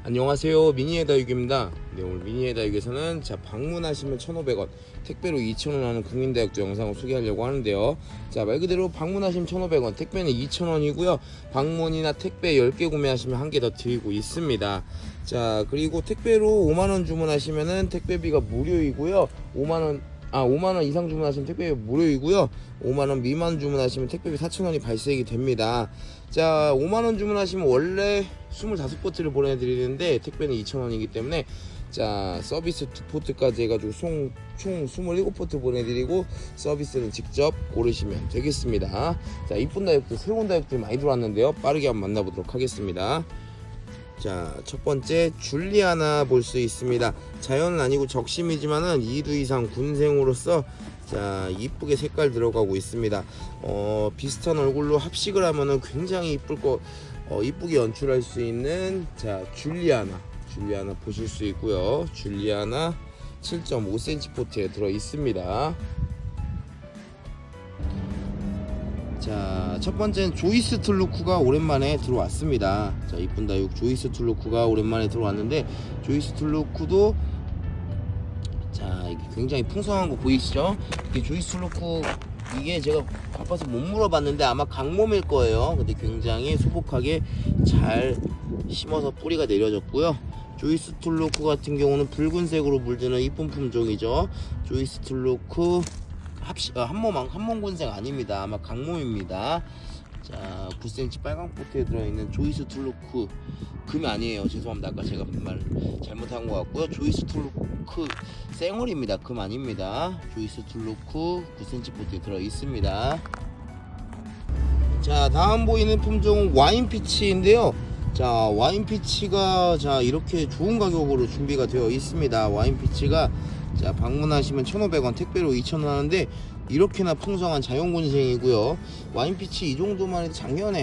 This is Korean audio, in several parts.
안녕하세요, 미니의 다육입니다. 네, 오늘 미니의 다육에서는 방문하시면 1,500원, 택배로 2,000원 하는 국민다육도 영상을 소개하려고 하는데요. 말 그대로 방문하시면 1,500원, 택배는 2,000원이고요 방문이나 택배 10개 구매하시면 1개 더 드리고 있습니다. 그리고 택배로 5만원 주문하시면은 택배비가 무료이고요 5만원 이상 주문하시면 택배비 무료이고요 5만원 미만 주문하시면 택배비 4,000원이 발생이 됩니다. 5만원 주문하시면 원래 25포트를 보내드리는데 택배는 2,000원이기 때문에 서비스 2포트까지 해가지고 총 27포트 보내드리고 서비스는 직접 고르시면 되겠습니다. 이쁜 다육들, 새로운 다육들 많이 들어왔는데요, 빠르게 한번 만나보도록 하겠습니다. 첫 번째 줄리아나 볼 수 있습니다. 자연은 아니고 적심이지만은 2두 이상 군생으로서 이쁘게 색깔 들어가고 있습니다. 비슷한 얼굴로 합식을 하면은 굉장히 이쁘게 연출할 수 있는 줄리아나 보실 수 있고요. 줄리아나 7.5cm 포트에 들어 있습니다. 첫 번째는 조이스 툴루크가 오랜만에 들어왔습니다. 이쁜 다육 조이스 툴루크가 오랜만에 들어왔는데, 조이스 툴루크도 이게 굉장히 풍성한 거 보이시죠? 이게 조이스 툴루크, 이게 제가 바빠서 못 물어봤는데 아마 강몸일 거예요. 근데 굉장히 수북하게 잘 심어서 뿌리가 내려졌고요. 조이스 툴루크 같은 경우는 붉은색으로 물드는 이쁜 품종이죠. 조이스 툴루크 한몸 군생 아닙니다. 아마 강몸입니다. 9cm 빨강 포트에 들어있는 조이스 툴루크, 금이 아니에요. 죄송합니다. 아까 제가 말 잘못한 것 같고요. 조이스 툴루크 생얼입니다. 금 아닙니다. 조이스 툴루크 9cm 포트에 들어있습니다. 다음 보이는 품종은 와인피치인데요. 와인피치가 이렇게 좋은 가격으로 준비가 되어 있습니다. 와인피치가 방문하시면 1,500원, 택배로 2,000원 하는데 이렇게나 풍성한 자연군생이고요. 와인피치 이 정도만 해도 작년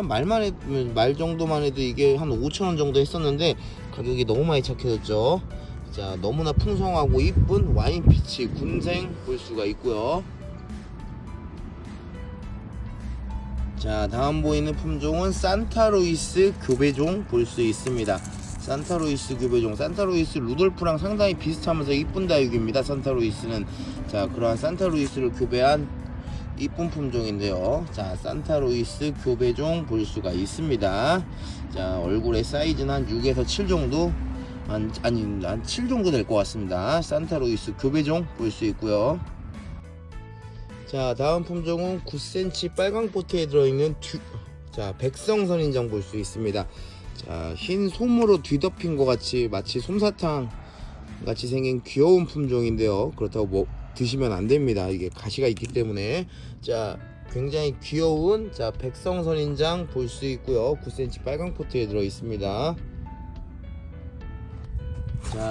말 정도만 해도 이게 한 5,000원 정도 했었는데 가격이 너무 많이 착해졌죠. 너무나 풍성하고 이쁜 와인피치 군생 볼 수가 있고요. 다음 보이는 품종은 산타루이스 교배종 볼 수 있습니다. 산타루이스 교배종, 산타루이스 루돌프랑 상당히 비슷하면서 이쁜 다육입니다. 산타루이스는 그러한 산타루이스를 교배한 이쁜 품종인데요. 산타루이스 교배종 볼 수가 있습니다. 얼굴의 사이즈는 한 6에서 7 정도, 한 7 정도 될 것 같습니다. 산타루이스 교배종 볼 수 있고요. 다음 품종은 9cm 빨강 포트에 들어있는 백성선인장 볼 수 있습니다. 흰 솜으로 뒤덮인 것 같이 마치 솜사탕 같이 생긴 귀여운 품종인데요. 그렇다고 드시면 안 됩니다. 이게 가시가 있기 때문에. 굉장히 귀여운 백성선인장 볼 수 있고요. 9cm 빨강 포트에 들어 있습니다.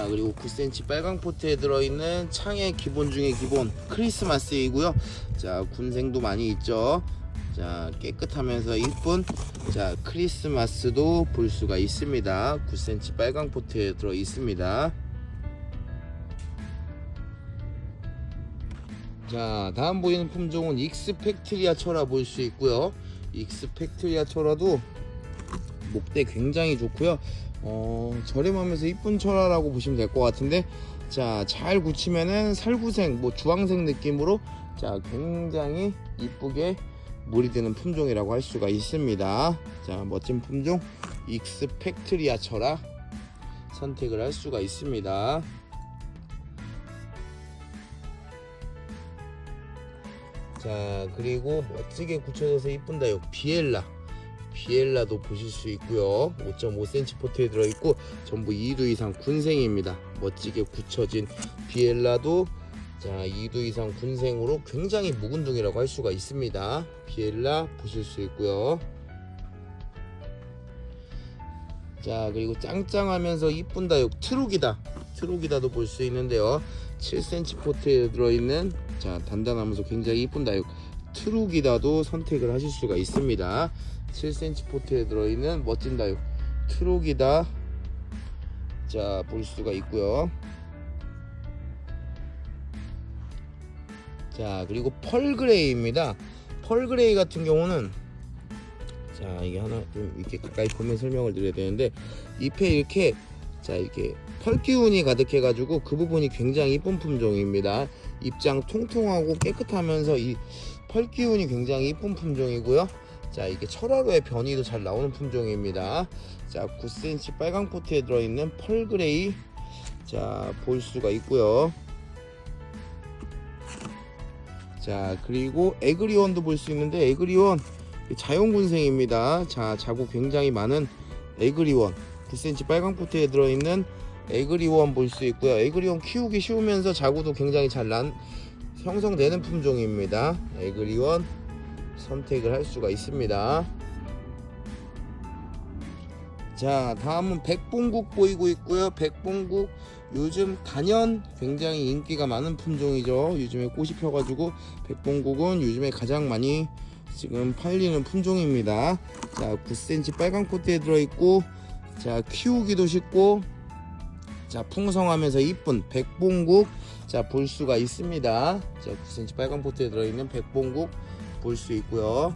그리고 9cm 빨강 포트에 들어있는 창의 기본 중에 기본 크리스마스이고요. 군생도 많이 있죠. 깨끗하면서 이쁜 크리스마스도 볼 수가 있습니다. 9cm 빨강 포트에 들어 있습니다. 다음 보이는 품종은 익스펙트리아 철화 볼 수 있고요. 익스펙트리아 철화도 목대 굉장히 좋고요. 저렴하면서 이쁜 철화라고 보시면 될 것 같은데, 잘 굳히면은 살구색, 주황색 느낌으로 굉장히 이쁘게 물이 드는 품종이라고 할 수가 있습니다. 멋진 품종 익스펙트리아 철화 선택을 할 수가 있습니다. 그리고 멋지게 굳혀져서 이쁜 다육 비엘라도 보실 수 있고요. 5.5cm 포트에 들어있고 전부 2두 이상 군생입니다. 멋지게 굳혀진 비엘라도 2두 이상 군생으로 굉장히 묵은둥이라고 할 수가 있습니다. 비엘라 보실 수 있고요. 그리고 짱짱하면서 이쁜 다육 트루기다도 볼 수 있는데요. 7cm 포트에 들어있는 단단하면서 굉장히 이쁜 다육 트루기다도 선택을 하실 수가 있습니다. 7cm 포트에 들어있는 멋진 다육 트루기다 볼 수가 있고요. 그리고 펄그레이입니다. 펄그레이 같은 경우는 자, 이게 하나 좀 이렇게 가까이 보면 설명을 드려야 되는데, 잎에 이렇게 자 이렇게 펄 기운이 가득해 가지고 그 부분이 굉장히 이쁜 품종입니다. 잎장 통통하고 깨끗하면서 이 펄 기운이 굉장히 이쁜 품종이고요. 자, 이게 철화로의 변이도 잘 나오는 품종입니다. 자, 9cm 빨강 포트에 들어있는 펄 그레이, 자, 볼 수가 있고요. 자, 그리고 에그리원도 볼 수 있는데, 에그리원 자연군생입니다. 자, 자구 굉장히 많은 에그리원, 9cm 빨강 포트에 들어있는 에그리원 볼 수 있고요. 에그리원 키우기 쉬우면서 자구도 굉장히 잘 형성되는 품종입니다. 에그리원 선택을 할 수가 있습니다. 자, 다음은 백봉국 보이고 있고요. 백봉국 요즘 단연 굉장히 인기가 많은 품종이죠. 요즘에 꽃이 펴가지고 백봉국은 요즘에 가장 많이 지금 팔리는 품종입니다. 자, 9cm 빨강 포트에 들어있고, 자, 키우기도 쉽고, 자, 풍성하면서 이쁜 백봉국, 자, 볼 수가 있습니다. 자, 9cm 빨강 포트에 들어있는 백봉국 볼 수 있고요.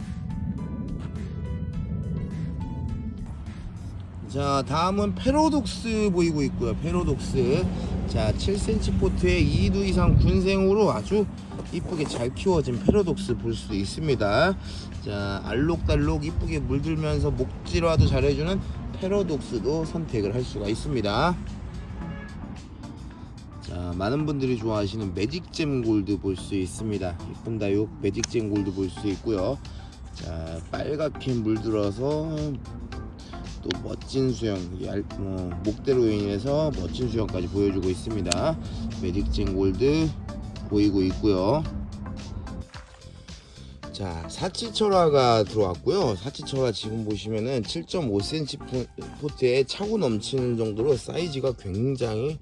자, 다음은 패러독스 보이고 있고요. 패러독스, 자, 7cm 포트에 2두 이상 군생으로 아주 이쁘게 잘 키워진 패러독스 볼 수 있습니다. 자, 알록달록 이쁘게 물들면서 목질화도 잘해주는 패러독스도 선택을 할 수가 있습니다. 자, 많은 분들이 좋아하시는 매직잼 골드 볼 수 있습니다. 이쁜 다육 매직잼 골드 볼 수 있고요. 자, 빨갛게 물들어서 또 멋진 수영, 목대로 인해서 멋진 수영까지 보여주고 있습니다. 매직잼 골드 보이고 있고요. 자, 사치철화가 들어왔고요. 사치철화 지금 보시면은 7.5cm 포트에 차고 넘치는 정도로 사이즈가 굉장히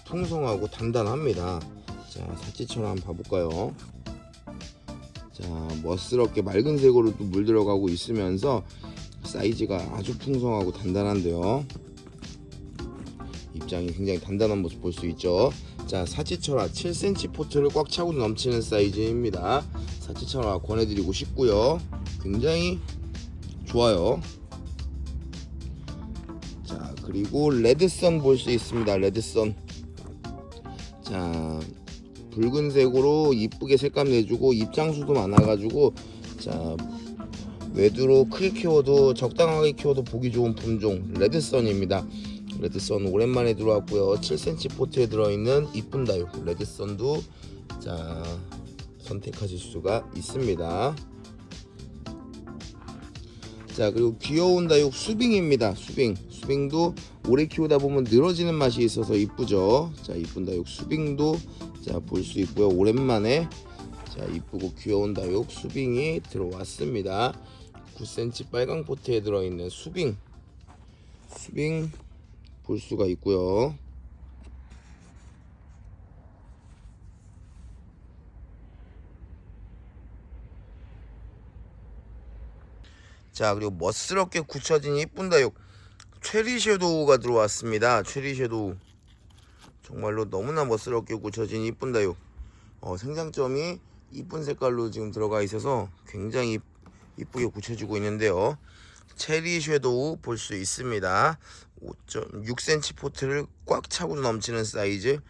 풍성하고 단단합니다. 자, 사치철화 한번 봐볼까요? 자, 멋스럽게 맑은 색으로 또 물 들어가고 있으면서 사이즈가 아주 풍성하고 단단한데요. 입장이 굉장히 단단한 모습 볼 수 있죠. 자, 사치철화 7cm 포트를 꽉 차고 넘치는 사이즈입니다. 사치철화 권해드리고 싶고요. 굉장히 좋아요. 자, 그리고 레드선 볼 수 있습니다. 레드선, 자, 붉은색으로 이쁘게 색감 내주고 입장수도 많아가지고, 자, 외두로 크게 키워도 적당하게 키워도 보기 좋은 품종 레드선입니다. 레드선 오랜만에 들어왔고요. 7cm 포트에 들어있는 이쁜 다육 레드선도, 자, 선택하실 수가 있습니다. 자, 그리고 귀여운 다육 수빙입니다. 수빙도 오래 키우다 보면 늘어지는 맛이 있어서 이쁘죠. 자, 이쁜 다육 수빙도, 자, 볼 수 있고요. 오랜만에, 자, 이쁘고 귀여운 다육 수빙이 들어왔습니다. 9cm 빨강 포트에 들어있는 수빙 볼 수가 있고요. 자, 그리고 멋스럽게 굳혀진 이쁜 다육 체리 섀도우가 들어왔습니다. 체리 섀도우 정말로 너무나 멋스럽게 굳혀진 이쁜 다육, 생장점이 이쁜 색깔로 지금 들어가 있어서 굉장히 이쁘게 굳혀지고 있는데요. 체리 섀도우 볼 수 있습니다. 5.6cm 포트를 꽉 차고 넘치는 사이즈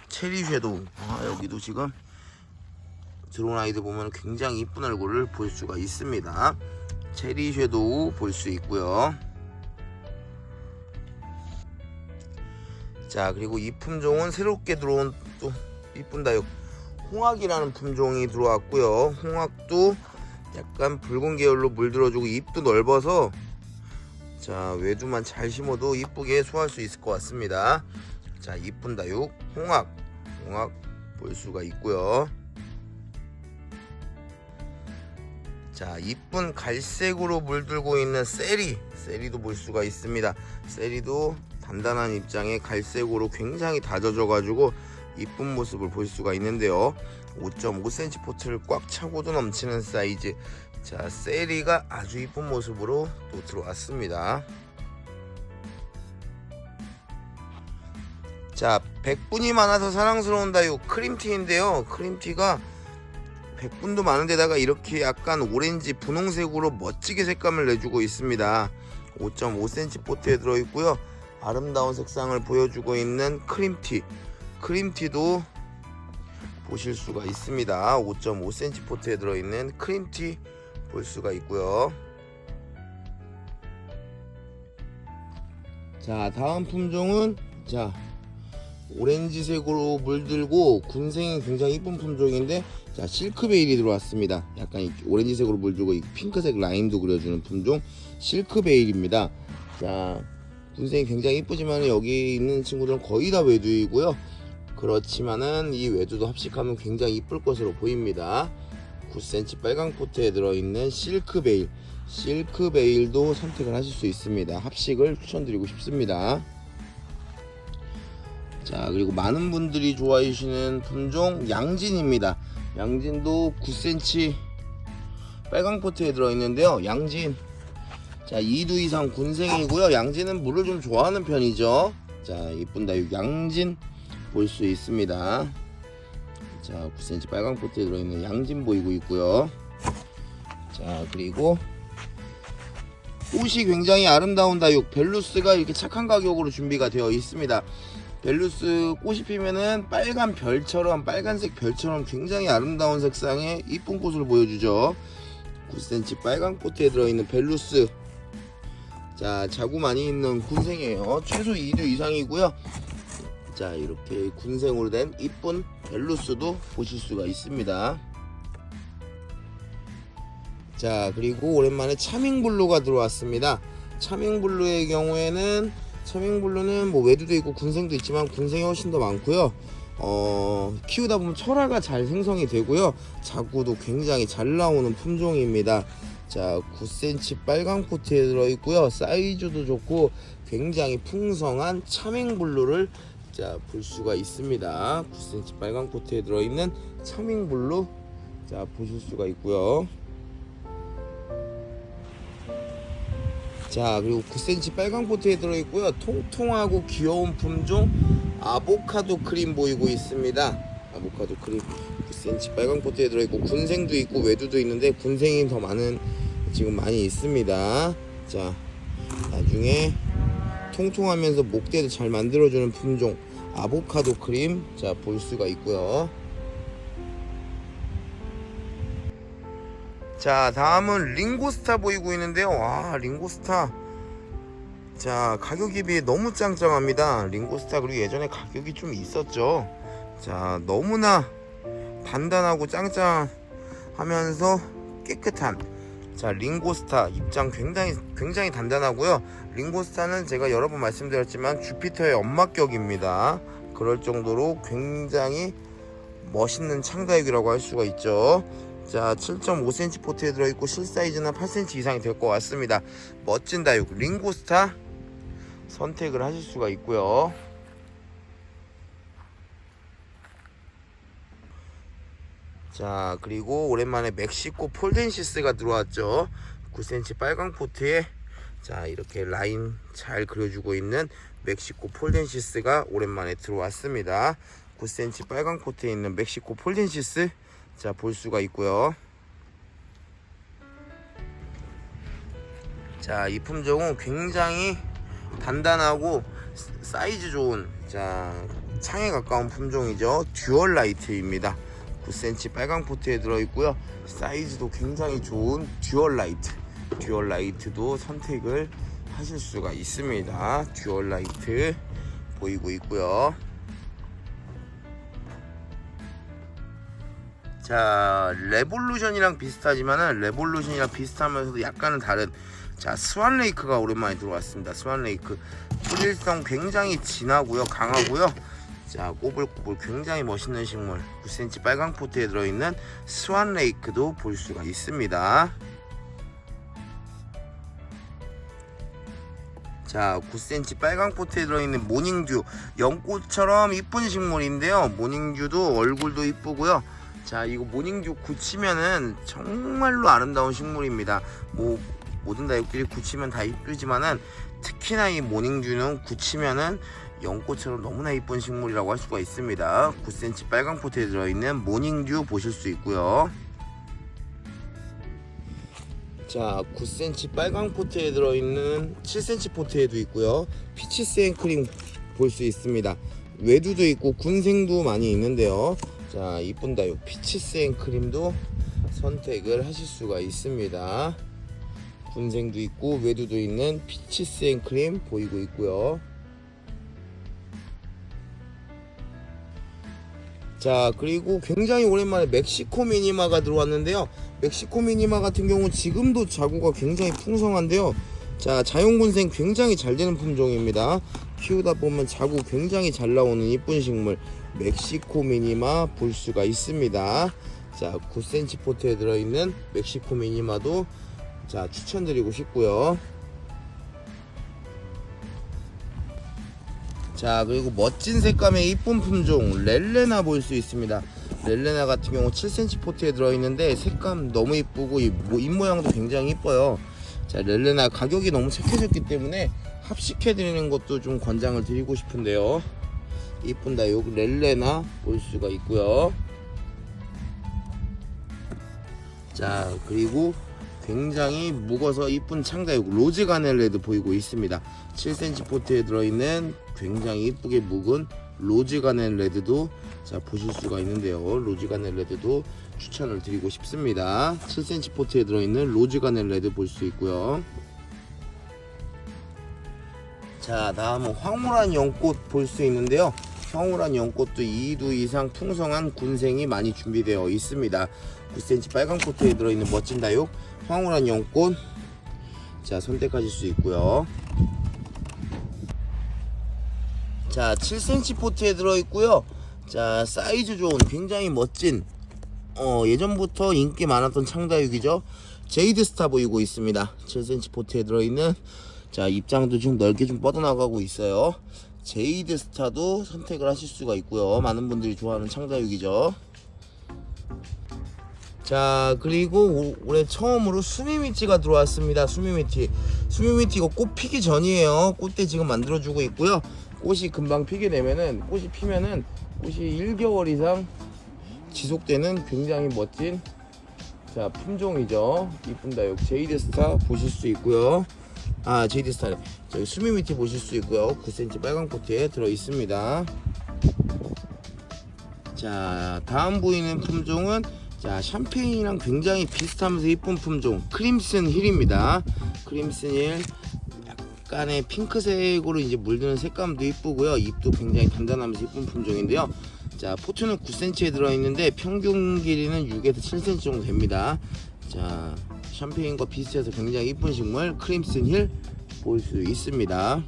체리 섀도우. 여기도 지금 들어온 아이들 보면 굉장히 이쁜 얼굴을 볼 수가 있습니다. 체리 섀도우 볼 수 있고요. 자, 그리고 이 품종은 새롭게 들어온 또 이쁜 다육 홍학이라는 품종이 들어왔고요. 홍학도 약간 붉은 계열로 물들어주고 잎도 넓어서, 자, 외두만 잘 심어도 이쁘게 소화할 수 있을 것 같습니다. 자, 이쁜 다육 홍학 볼 수가 있고요. 자, 이쁜 갈색으로 물들고 있는 세리도 볼 수가 있습니다. 세리도 단단한 입장에 갈색으로 굉장히 다져져 가지고 이쁜 모습을 볼 수가 있는데요. 5.5cm 포트를 꽉 차고도 넘치는 사이즈, 자, 세리가 아주 이쁜 모습으로 또 들어왔습니다. 자, 백분이 많아서 사랑스러운 다육 크림티인데요. 크림티가 백분도 많은데다가 이렇게 약간 오렌지 분홍색으로 멋지게 색감을 내주고 있습니다. 5.5cm 포트에 들어있고요. 아름다운 색상을 보여주고 있는 크림티도 보실 수가 있습니다. 5.5cm 포트에 들어있는 크림티 볼 수가 있고요. 자, 다음 품종은 오렌지색으로 물들고 군생이 굉장히 이쁜 품종인데, 자, 실크베일이 들어왔습니다. 약간 오렌지색으로 물들고 핑크색 라인도 그려주는 품종 실크베일입니다. 자, 군생이 굉장히 이쁘지만 여기 있는 친구들은 거의 다 외두이고요. 그렇지만은 이 외두도 합식하면 굉장히 이쁠 것으로 보입니다. 9cm 빨강 포트에 들어있는 실크베일도 선택을 하실 수 있습니다. 합식을 추천드리고 싶습니다. 자, 그리고 많은 분들이 좋아해 주시는 품종 양진입니다. 양진도 9cm 빨강 포트에 들어있는데요. 양진, 자, 2두 이상 군생이고요. 양진은 물을 좀 좋아하는 편이죠. 자, 이쁜 다육 양진 볼 수 있습니다. 자, 9cm 빨강 포트에 들어있는 양진 보이고 있고요. 자, 그리고 꽃이 굉장히 아름다운 다육 벨루스가 이렇게 착한 가격으로 준비가 되어 있습니다. 벨루스 꽃이 피면은 빨간색 별처럼 굉장히 아름다운 색상의 이쁜 꽃을 보여주죠. 9cm 빨강 포트에 들어있는 벨루스, 자, 자구 많이 있는 군생이에요. 최소 2두 이상이고요. 자, 이렇게 군생으로 된 이쁜 벨루스도 보실 수가 있습니다. 자, 그리고 오랜만에 차밍블루가 들어왔습니다. 차밍블루의 경우에는 차밍블루는 뭐 외두도 있고 군생도 있지만 군생이 훨씬 더 많고요. 키우다 보면 철화가 잘 생성이 되고요. 자구도 굉장히 잘 나오는 품종입니다. 자, 9cm 빨강 포트에 들어있고요. 사이즈도 좋고 굉장히 풍성한 차밍블루를 볼 수가 있습니다. 9cm 빨강 포트에 들어있는 차밍블루, 자, 보실 수가 있고요. 자, 그리고 9cm 빨강 포트에 들어있고요. 통통하고 귀여운 품종 아보카도 크림 보이고 있습니다. 아보카도 크림 9cm 빨강 포트에 들어있고 군생도 있고 외두도 있는데 군생이 더 많이 있습니다. 자, 나중에 통통하면서 목대도 잘 만들어주는 품종 아보카도 크림, 자, 볼 수가 있고요. 자, 다음은 링고스타 보이고 있는데요. 와, 링고스타, 자, 가격에 비해 너무 짱짱합니다. 링고스타, 그리고 예전에 가격이 좀 있었죠. 자, 너무나 단단하고 짱짱하면서 깨끗한, 자, 링고스타 입장 굉장히 단단하고요. 링고스타는 제가 여러 번 말씀드렸지만 주피터의 엄마격입니다. 그럴 정도로 굉장히 멋있는 창다육이라고 할 수가 있죠. 자, 7.5cm 포트에 들어있고 실사이즈는 8cm 이상이 될 것 같습니다. 멋진 다육 링고스타 선택을 하실 수가 있고요. 자, 그리고 오랜만에 멕시코 폴덴시스가 들어왔죠. 9cm 빨강 포트에, 자, 이렇게 라인 잘 그려주고 있는 멕시코 폴덴시스가 오랜만에 들어왔습니다. 9cm 빨강 포트에 있는 멕시코 폴덴시스, 자, 볼 수가 있고요. 자, 이 품종은 굉장히 단단하고 사이즈 좋은, 자, 창에 가까운 품종이죠. 듀얼 라이트입니다. 9cm 빨강 포트에 들어있고요. 사이즈도 굉장히 좋은 듀얼 라이트도 선택을 하실 수가 있습니다. 듀얼 라이트 보이고 있고요. 자, 레볼루션이랑 비슷하면서도 약간은 다른, 자, 스완레이크가 오랜만에 들어왔습니다. 스완레이크 뿌릴성 굉장히 진하고요, 강하고요. 자, 꼬불꼬불 굉장히 멋있는 식물 9cm 빨강 포트에 들어있는 스완레이크도 볼 수가 있습니다. 자, 9cm 빨강 포트에 들어있는 모닝듀, 연꽃처럼 이쁜 식물인데요. 모닝듀도 얼굴도 이쁘고요. 자, 이거 모닝듀 굳히면은 정말로 아름다운 식물입니다. 뭐 모든 다육들이 굳히면 다 이쁘지만은 특히나 이 모닝듀는 굳히면은 연꽃처럼 너무나 이쁜 식물이라고 할 수가 있습니다. 9cm 빨강 포트에 들어있는 모닝듀 보실 수 있고요. 자, 9cm 빨강 포트에 들어있는 7cm 포트에도 있고요. 피치 생크림 볼 수 있습니다. 외두도 있고 군생도 많이 있는데요. 자, 이쁜 다육 피치 생크림도 선택을 하실 수가 있습니다. 군생도 있고 외두도 있는 피치 생크림 보이고 있고요. 자, 그리고 굉장히 오랜만에 멕시코 미니마가 들어왔는데요. 멕시코 미니마 같은 경우 지금도 자구가 굉장히 풍성한데요. 자, 자연군생 굉장히 잘 되는 품종입니다. 키우다 보면 자구 굉장히 잘 나오는 이쁜 식물 멕시코 미니마 볼 수가 있습니다. 자, 9cm 포트에 들어있는 멕시코 미니마도 자, 추천드리고 싶고요. 자, 그리고 멋진 색감의 이쁜 품종 렐레나 볼 수 있습니다. 렐레나 같은 경우 7cm 포트에 들어있는데 색감 너무 이쁘고 잎모양도 굉장히 이뻐요. 자, 렐레나 가격이 너무 착해졌기 때문에 합식해드리는 것도 좀 권장을 드리고 싶은데요. 이쁜 다육 렐레나 볼 수가 있고요. 자, 그리고 굉장히 묵어서 이쁜 창다육 로즈 가넬레드 보이고 있습니다. 7cm 포트에 들어있는 굉장히 이쁘게 묵은 로즈 가넬레드도 자, 보실 수가 있는데요. 로즈 가넬레드도 추천을 드리고 싶습니다. 7cm 포트에 들어있는 로즈 가넬레드 볼 수 있고요. 자, 다음은 황홀한 연꽃 볼 수 있는데요. 황홀한 연꽃도 2두 이상 풍성한 군생이 많이 준비되어 있습니다. 9cm 빨간 포트에 들어있는 멋진 다육 황홀한 연꽃 자, 선택하실 수 있고요. 자, 7cm 포트에 들어있고요. 자, 사이즈 좋은 굉장히 멋진 예전부터 인기 많았던 창다육이죠. 제이드스타 보이고 있습니다. 7cm 포트에 들어있는 자, 입장도 좀 넓게 좀 뻗어나가고 있어요. 제이드스타도 선택을 하실 수가 있고요. 많은 분들이 좋아하는 창다육이죠. 자, 그리고 올해 처음으로 수미미티가 들어왔습니다. 수미미티 이거 꽃 피기 전이에요. 꽃대 지금 만들어주고 있고요. 꽃이 금방 피게 되면은 꽃이 피면은 꽃이 1개월 이상 지속되는 굉장히 멋진 자, 품종이죠. 이쁜 다육 제이드스타 보실 수 있고요. 아, 제이드스타네. 저기 수미미티 보실 수 있고요. 9cm 빨강 포트에 들어 있습니다. 자, 다음 보이는 품종은 자, 샴페인이랑 굉장히 비슷하면서 이쁜 품종 크림슨 힐입니다. 크림슨 힐 약간의 핑크색으로 이제 물드는 색감도 이쁘고요. 잎도 굉장히 단단하면서 이쁜 품종인데요. 자, 포트는 9cm에 들어있는데 평균 길이는 6에서 7cm 정도 됩니다. 자, 샴페인과 비슷해서 굉장히 이쁜 식물 크림슨 힐 볼 수 있습니다.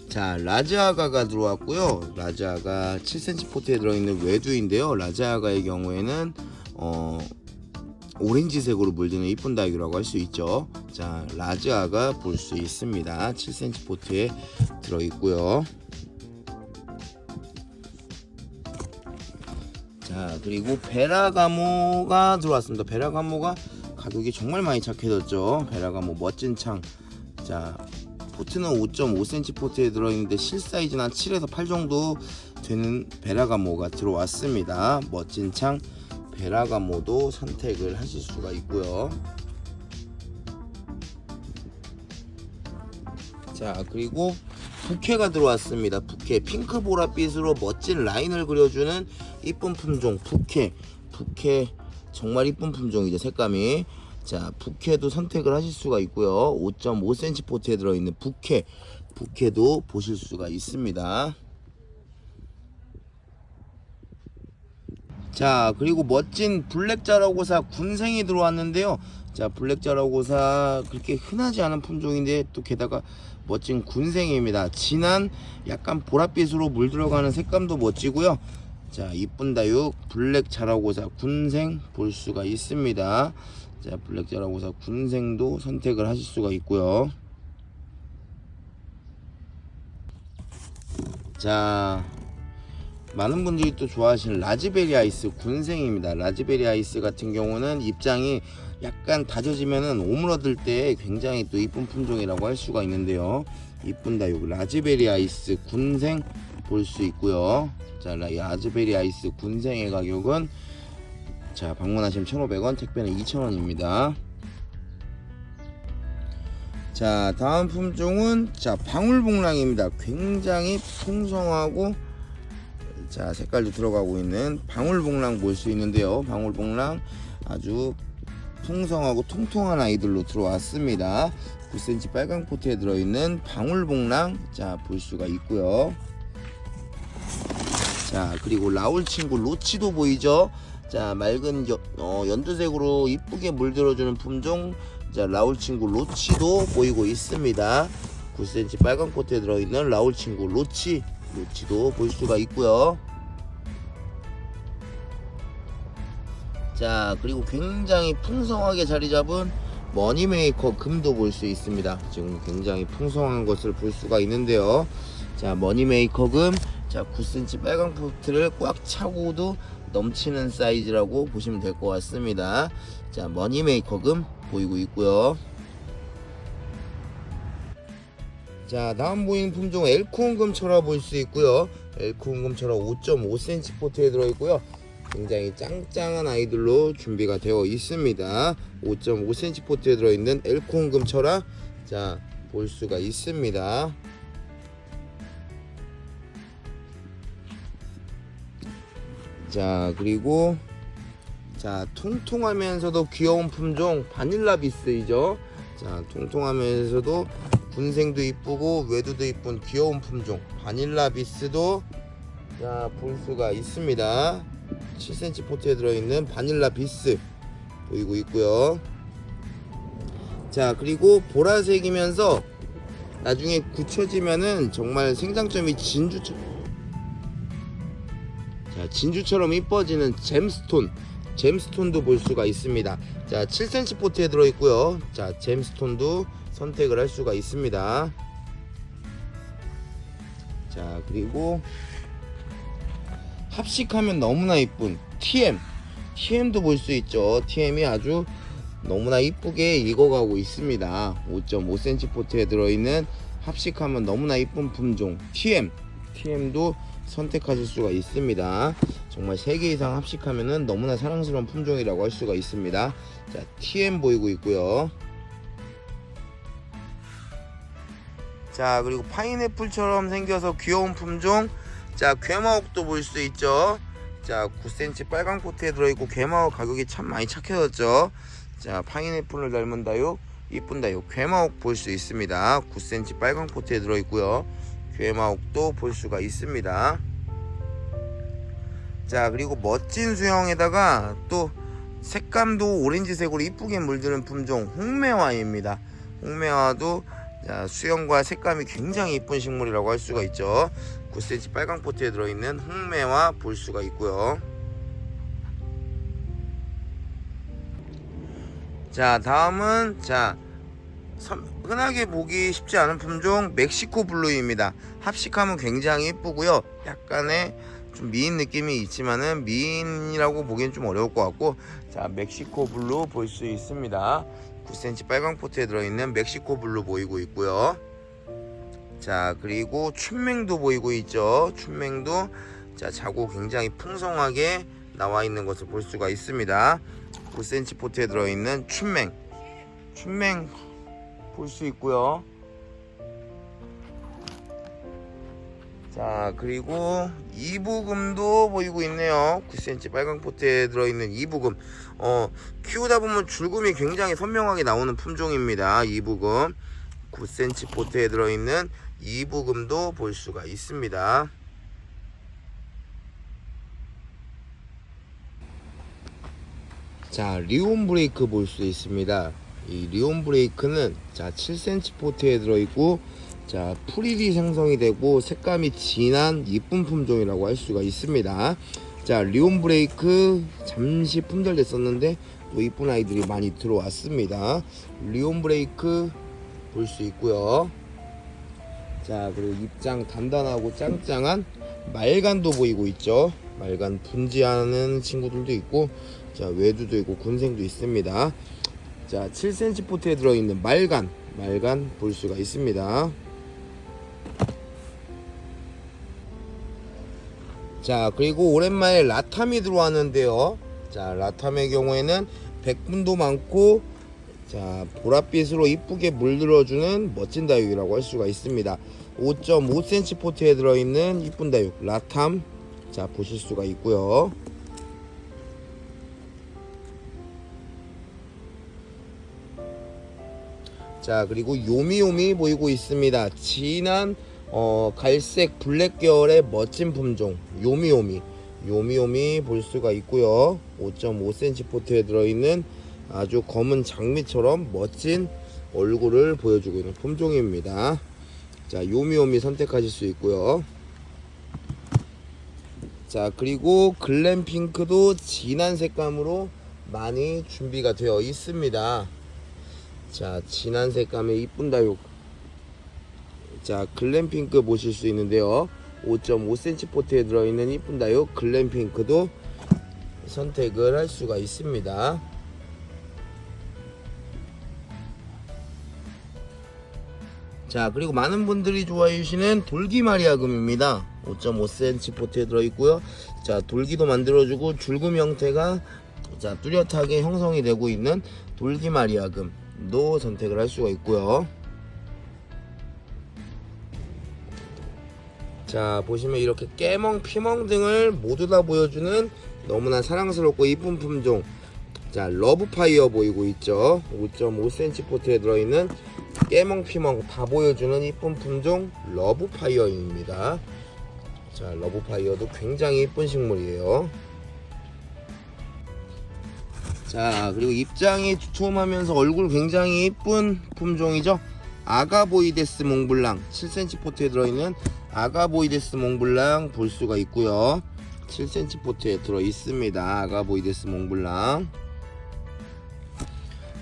자, 라즈아가가 들어왔고요. 라즈아가 7cm 포트에 들어있는 외두인데요. 라즈아가의 경우에는 오렌지색으로 물드는 이쁜 다육이라고 할 수 있죠. 자, 라즈아가 볼 수 있습니다. 7cm 포트에 들어있고요. 자, 그리고 베라가모가 들어왔습니다. 베라가모가 가격이 정말 많이 착해졌죠. 베라가모 멋진 창. 자, 포트는 5.5cm 포트에 들어있는데 실사이즈는 한 7에서 8 정도 되는 베라가모가 들어왔습니다. 멋진 창 베라가모도 선택을 하실 수가 있고요. 자, 그리고 부케가 들어왔습니다. 부케 핑크 보랏빛으로 멋진 라인을 그려주는 이쁜 품종 부케 정말 이쁜 품종이죠. 색감이. 자, 부케도 선택을 하실 수가 있고요. 5.5cm 포트에 들어있는 부케도 보실 수가 있습니다. 자, 그리고 멋진 블랙 자라고사 군생이 들어왔는데요. 자, 블랙 자라고사 그렇게 흔하지 않은 품종인데 또 게다가 멋진 군생입니다. 진한 약간 보랏빛으로 물들어가는 색감도 멋지고요. 자, 이쁜 다육 블랙 자라고사 군생 볼 수가 있습니다. 자, 블랙 자라고사 군생도 선택을 하실 수가 있고요. 자, 많은 분들이 또 좋아하시는 라즈베리 아이스 군생입니다. 라즈베리 아이스 같은 경우는 입장이 약간 다져지면은 오므러들 때 굉장히 또 이쁜 품종이라고 할 수가 있는데요. 이쁜 다육 라즈베리 아이스 군생 볼 수 있고요. 자, 라즈베리 아이스 군생의 가격은 자, 방문하시면 1,500원, 택배는 2,000원입니다. 자, 다음 품종은 자, 방울복랑입니다. 굉장히 풍성하고 자, 색깔도 들어가고 있는 방울복랑 볼 수 있는데요. 방울복랑 아주 풍성하고 통통한 아이들로 들어왔습니다. 9cm 빨강 포트에 들어있는 방울복랑 자, 볼 수가 있고요. 자, 그리고 라울 친구 로치도 보이죠? 자, 맑은 연두색으로 이쁘게 물들어주는 품종 자, 라울 친구 로치도 보이고 있습니다. 9cm 빨강 포트에 들어있는 라울 친구 로치도 볼 수가 있고요. 자, 그리고 굉장히 풍성하게 자리 잡은 머니메이커 금도 볼 수 있습니다. 지금 굉장히 풍성한 것을 볼 수가 있는데요. 자, 머니메이커 금 자, 9cm 빨강 포트를 꽉 차고도 넘치는 사이즈라고 보시면 될 것 같습니다. 자, 머니메이커 금 보이고 있고요. 자, 다음 보이는 품종 엘코온금 철화 볼 수 있고요. 엘코온금 철화 5.5cm 포트에 들어있고요. 굉장히 짱짱한 아이들로 준비가 되어 있습니다. 5.5cm 포트에 들어있는 엘코온금 철화 자, 볼 수가 있습니다. 자, 그리고 자, 통통하면서도 귀여운 품종 바닐라 비스이죠. 자, 통통하면서도 군생도 이쁘고 외두도 이쁜 귀여운 품종 바닐라 비스도 자, 볼 수가 있습니다. 7cm 포트에 들어있는 바닐라 비스 보이고 있고요. 자, 그리고 보라색이면서 나중에 굳혀지면은 정말 생장점이 진주처럼 이뻐지는 잼스톤도 볼 수가 있습니다. 자, 7cm 포트에 들어있고요. 자, 잼스톤도 선택을 할 수가 있습니다. 자, 그리고 합식하면 너무나 이쁜 TM도 볼 수 있죠. TM이 아주 너무나 이쁘게 익어가고 있습니다. 5.5cm 포트에 들어있는 합식하면 너무나 이쁜 품종 TM도 선택하실 수가 있습니다. 정말 3개 이상 합식하면은 너무나 사랑스러운 품종이라고 할 수가 있습니다. 자, TM 보이고 있고요. 자, 그리고 파인애플처럼 생겨서 귀여운 품종 자, 괴마옥도 볼 수 있죠. 자, 9cm 빨강 포트에 들어있고 괴마옥 가격이 참 많이 착해졌죠. 자, 파인애플을 닮은 다육 이쁜 다육 괴마옥 볼 수 있습니다. 9cm 빨강 포트에 들어있고요. 괴마옥도 볼 수가 있습니다. 자, 그리고 멋진 수영에다가 또 색감도 오렌지색으로 이쁘게 물드는 품종 홍매화입니다. 홍매화도 자, 수영과 색감이 굉장히 이쁜 식물이라고 할 수가 있죠. 9cm 빨강 포트에 들어있는 홍매화 볼 수가 있고요. 자, 다음은 자, 흔하게 보기 쉽지 않은 품종 멕시코 블루입니다. 합식하면 굉장히 예쁘고요. 약간의 좀 미인 느낌이 있지만은 미인이라고 보기엔 좀 어려울 것 같고 자, 멕시코 블루 볼 수 있습니다. 9cm 빨강 포트에 들어있는 멕시코 블루 보이고 있고요. 자, 그리고 춘맹도 보이고 있죠. 춘맹도 자, 자고 굉장히 풍성하게 나와 있는 것을 볼 수가 있습니다. 9cm 포트에 들어있는 춘맹 볼 수 있고요. 자, 그리고 이부금도 보이고 있네요. 9cm 빨강 포트에 들어있는 이부금 키우다 보면 줄금이 굉장히 선명하게 나오는 품종입니다. 이부금 9cm 포트에 들어있는 이부금도 볼 수가 있습니다. 자, 리온 브레이크 볼 수 있습니다. 이 리온 브레이크는 자, 7cm 포트에 들어있고 자, 풀일이 생성이 되고 색감이 진한 이쁜 품종이라고 할 수가 있습니다. 자, 리온 브레이크 잠시 품절됐었는데 또 이쁜 아이들이 많이 들어왔습니다. 리온 브레이크 볼 수 있고요. 자, 그리고 입장 단단하고 짱짱한 말간도 보이고 있죠. 말간 분지하는 친구들도 있고 자, 외두도 있고 군생도 있습니다. 자, 7cm 포트에 들어있는 말간 볼 수가 있습니다. 자, 그리고 오랜만에 라탐이 들어왔는데요. 자, 라탐의 경우에는 백분도 많고 자, 보랏빛으로 이쁘게 물들어주는 멋진 다육이라고 할 수가 있습니다. 5.5cm 포트에 들어있는 이쁜 다육 라탐, 자, 보실 수가 있고요. 자, 그리고 요미요미 보이고 있습니다. 진한 갈색 블랙 계열의 멋진 품종 요미요미 볼 수가 있고요. 5.5cm 포트에 들어있는 아주 검은 장미처럼 멋진 얼굴을 보여주고 있는 품종입니다. 자, 요미요미 선택하실 수 있고요. 자, 그리고 글램핑크도 진한 색감으로 많이 준비가 되어 있습니다. 자, 진한 색감의 이쁜 다육, 자, 글램핑크 보실 수 있는데요. 5.5cm 포트에 들어있는 이쁜 다육 글램핑크도 선택을 할 수가 있습니다. 자, 그리고 많은 분들이 좋아해 주시는 돌기마리아금입니다. 5.5cm 포트에 들어있고요. 자, 돌기도 만들어주고 줄금 형태가 자, 뚜렷하게 형성이 되고 있는 돌기마리아금도 선택을 할 수가 있고요. 자, 보시면 이렇게 깨멍, 피멍 등을 모두 다 보여주는 너무나 사랑스럽고 이쁜 품종, 자, 러브파이어 보이고 있죠. 5.5cm 포트에 들어있는 깨멍, 피멍 다 보여주는 이쁜 품종 러브파이어입니다. 자, 러브파이어도 굉장히 이쁜 식물이에요. 자, 그리고 입장이 두툼하면서 얼굴 굉장히 이쁜 품종이죠. 아가보이데스 몽블랑 7cm 포트에 들어있는 아가보이데스 몽블랑 볼 수가 있고요. 7cm 포트에 들어 있습니다. 아가보이데스 몽블랑.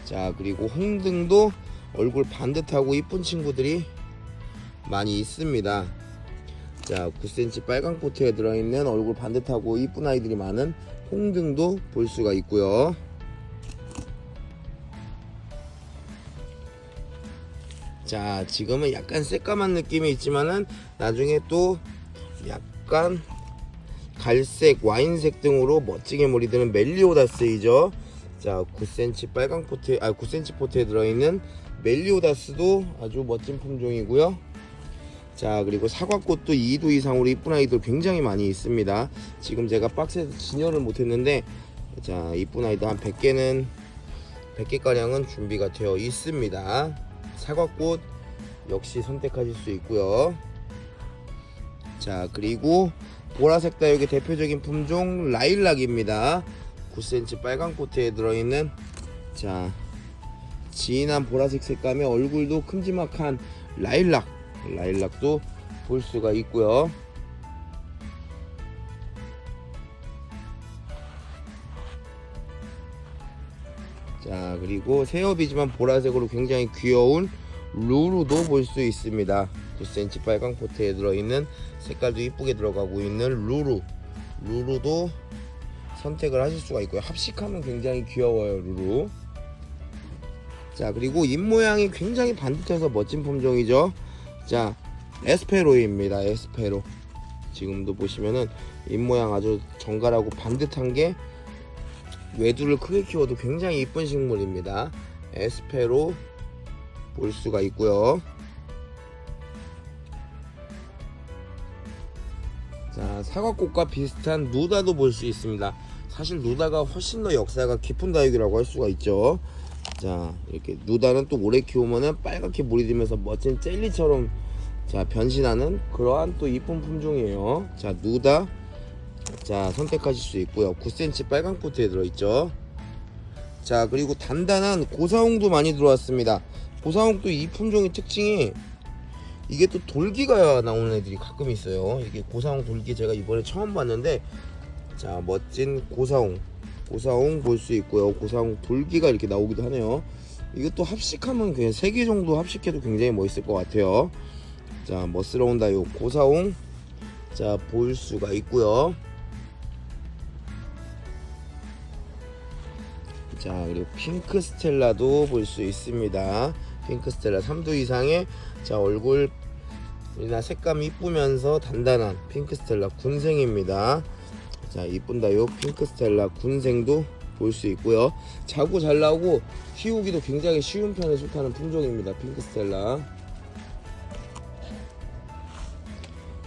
자, 그리고 홍등도 얼굴 반듯하고 이쁜 친구들이 많이 있습니다. 자, 9cm 빨강 포트에 들어있는 얼굴 반듯하고 이쁜 아이들이 많은 홍등도 볼 수가 있고요. 자, 지금은 약간 새까만 느낌이 있지만은 나중에 또 약간 갈색, 와인색 등으로 멋지게 몰이드는 멜리오다스이죠. 자, 9cm 빨강 포트, 9cm 포트에 들어있는 멜리오다스도 아주 멋진 품종이고요. 자, 그리고 사과꽃도 2도 이상으로 이쁜 아이들 굉장히 많이 있습니다. 지금 제가 박스에서 진열을 못했는데, 자, 이쁜 아이들 한 100개가량은 준비가 되어 있습니다. 사과꽃 역시 선택하실 수 있고요. 자, 그리고 보라색 다육의 대표적인 품종 라일락입니다. 9cm 빨강 포트에 들어있는 자, 진한 보라색 색감의 얼굴도 큼지막한 라일락도 볼 수가 있고요. 자, 그리고 새엽이지만 보라색으로 굉장히 귀여운 루루도 볼 수 있습니다. 9cm 빨강 포트에 들어있는 색깔도 이쁘게 들어가고 있는 루루도 선택을 하실 수가 있고요. 합식하면 굉장히 귀여워요, 루루. 자, 그리고 입모양이 굉장히 반듯해서 멋진 품종이죠. 자, 에스페로입니다. 에스페로. 지금도 보시면은 입모양 아주 정갈하고 반듯한 게 외두를 크게 키워도 굉장히 이쁜 식물입니다. 에스페로 볼 수가 있고요. 자, 사과꽃과 비슷한 누다도 볼 수 있습니다. 사실 누다가 훨씬 더 역사가 깊은 다육이라고 할 수가 있죠. 자, 이렇게 누다는 또 오래 키우면은 빨갛게 물이 들면서 멋진 젤리처럼 자, 변신하는 그러한 또 이쁜 품종이에요. 자, 누다, 자, 선택하실 수 있고요. 9cm 빨강 포트에 들어있죠. 자, 그리고 단단한 고사홍도 많이 들어왔습니다. 고사홍도 이 품종의 특징이 이게 또 돌기가 나오는 애들이 가끔 있어요. 이게 고사홍 돌기 제가 이번에 처음 봤는데, 자, 멋진 고사홍 볼 수 있고요. 고사홍 돌기가 이렇게 나오기도 하네요. 이것도 합식하면 그냥 3개 정도 합식해도 굉장히 멋있을 것 같아요. 자, 멋스러운 다육 고사홍 자, 볼 수가 있고요. 자, 그리고 핑크 스텔라도 볼 수 있습니다. 핑크 스텔라 3도 이상의 자, 얼굴이나 색감이 이쁘면서 단단한 핑크 스텔라 군생입니다. 자, 이쁜 다육 핑크 스텔라 군생도 볼 수 있고요. 자고 잘 나오고 키우기도 굉장히 쉬운 편에 속하는 품종입니다. 핑크 스텔라.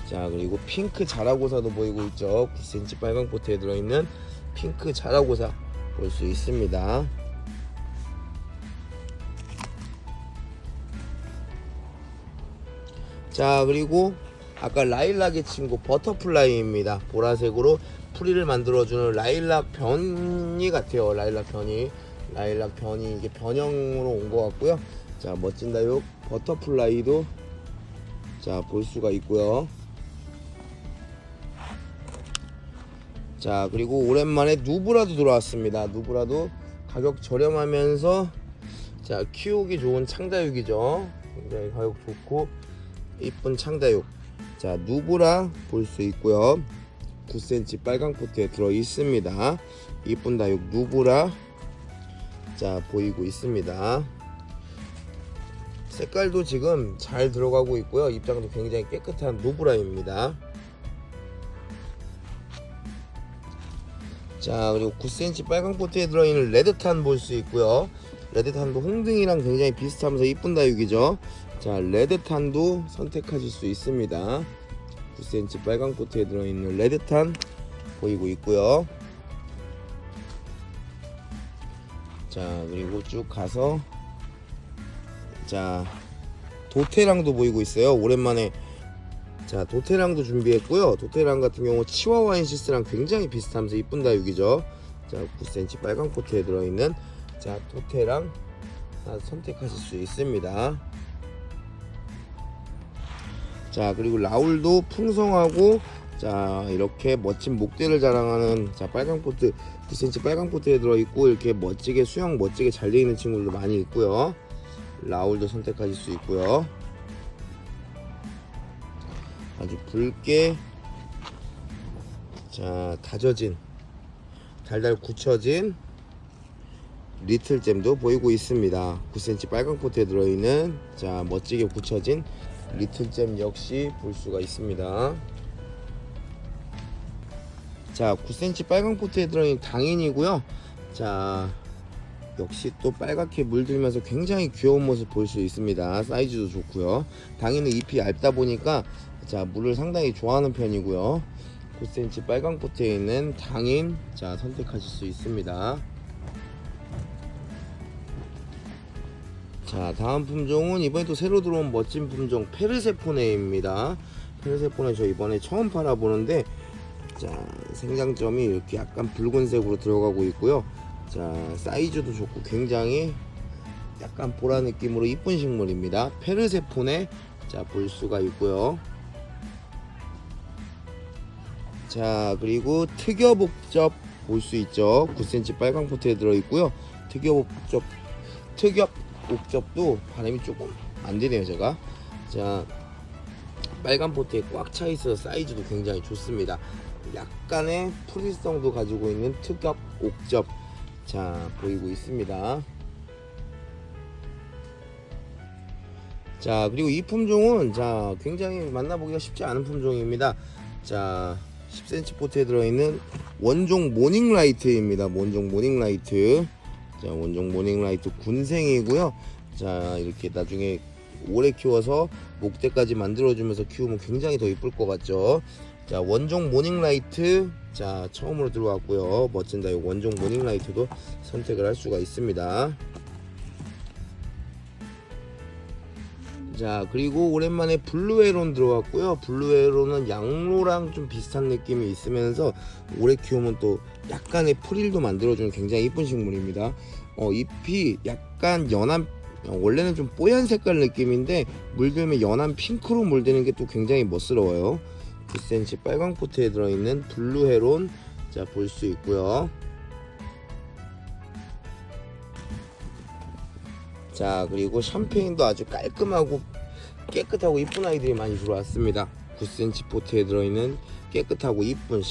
자, 그리고 핑크 자라고사도 보이고 있죠. 9cm 빨강 포트에 들어있는 핑크 자라고사 볼 수 있습니다. 자, 그리고 아까 라일락의 친구 버터플라이입니다. 보라색으로 풀이를 만들어주는 라일락 변이 같아요. 라일락 변이 이게 변형으로 온 것 같고요. 자, 멋진 다육 버터플라이도 자, 볼 수가 있고요. 자, 그리고 오랜만에 누브라도 들어왔습니다. 누브라도 가격 저렴하면서 자, 키우기 좋은 창다육이죠. 굉장히 가격 좋고 이쁜 창다육. 자, 누브라 볼 수 있고요. 9cm 빨강 포트에 들어 있습니다. 이쁜 다육 누브라 자, 보이고 있습니다. 색깔도 지금 잘 들어가고 있고요. 입장도 굉장히 깨끗한 누브라입니다. 자, 그리고 9cm 빨강 포트에 들어있는 레드탄 볼 수 있고요. 레드탄도 홍등이랑 굉장히 비슷하면서 이쁜 다육이죠. 자, 레드탄도 선택하실 수 있습니다. 9cm 빨강 포트에 들어있는 레드탄 보이고 있고요. 자, 그리고 쭉 가서 자, 도테랑도 보이고 있어요. 오랜만에 자, 도테랑도 준비했고요. 도테랑 같은 경우 치와와인시스랑 굉장히 비슷하면서 이쁜 다육이죠. 자, 9cm 빨강 포트에 들어있는 자, 도테랑 선택하실 수 있습니다. 자, 그리고 라울도 풍성하고 자, 이렇게 멋진 목대를 자랑하는 자, 빨강 포트 9cm 빨강 포트에 들어있고 이렇게 멋지게 수영 멋지게 잘 되어 있는 친구들도 많이 있고요. 라울도 선택하실 수 있고요. 아주 붉게 자, 다져진 달달 굳혀진 리틀잼도 보이고 있습니다. 9cm 빨강 포트에 들어있는 자, 멋지게 굳혀진 리틀잼 역시 볼 수가 있습니다. 자, 9cm 빨강 포트에 들어있는 당인이고요. 자, 역시 또 빨갛게 물들면서 굉장히 귀여운 모습 볼 수 있습니다. 사이즈도 좋고요. 당인은 잎이 얇다 보니까 자, 물을 상당히 좋아하는 편이고요. 9cm 빨강 포트에 있는 당인 자, 선택하실 수 있습니다. 자, 다음 품종은 이번에 또 새로 들어온 멋진 품종 페르세포네입니다. 페르세포네 저 이번에 처음 팔아보는데 자, 생장점이 이렇게 약간 붉은색으로 들어가고 있고요. 자, 사이즈도 좋고 굉장히 약간 보라 느낌으로 이쁜 식물입니다. 페르세포네 자, 볼 수가 있고요. 자, 그리고 특엽옥접 볼 수 있죠. 9cm 빨강 포트에 들어있고요. 특엽옥접도 발음이 조금 안 되네요, 제가. 자, 빨간 포트에 꽉 차 있어서 사이즈도 굉장히 좋습니다. 약간의 풀이성도 가지고 있는 특엽옥접 자, 보이고 있습니다. 자, 그리고 이 품종은 자, 굉장히 만나보기가 쉽지 않은 품종입니다. 자, 10cm 포트에 들어있는 원종 모닝라이트입니다. 원종 모닝라이트. 자, 원종 모닝라이트 군생이고요. 자, 이렇게 나중에 오래 키워서 목대까지 만들어주면서 키우면 굉장히 더 이쁠 것 같죠. 자, 원종 모닝라이트 자, 처음으로 들어왔고요. 멋진 다육 원종 모닝라이트도 선택을 할 수가 있습니다. 자, 그리고 오랜만에 블루에론 들어왔고요. 블루에론은 양로랑 좀 비슷한 느낌이 있으면서 오래 키우면 또 약간의 프릴도 만들어주는 굉장히 이쁜 식물입니다. 잎이 약간 연한 원래는 좀 뽀얀 색깔 느낌인데 물들면 연한 핑크로 물드는 게 또 굉장히 멋스러워요. 9cm 빨강 포트에 들어있는 블루헤론 자, 볼 수 있고요. 자, 그리고 샴페인도 아주 깔끔하고 깨끗하고 이쁜 아이들이 많이 들어왔습니다. 9cm 포트에 들어있는 깨끗하고 이쁜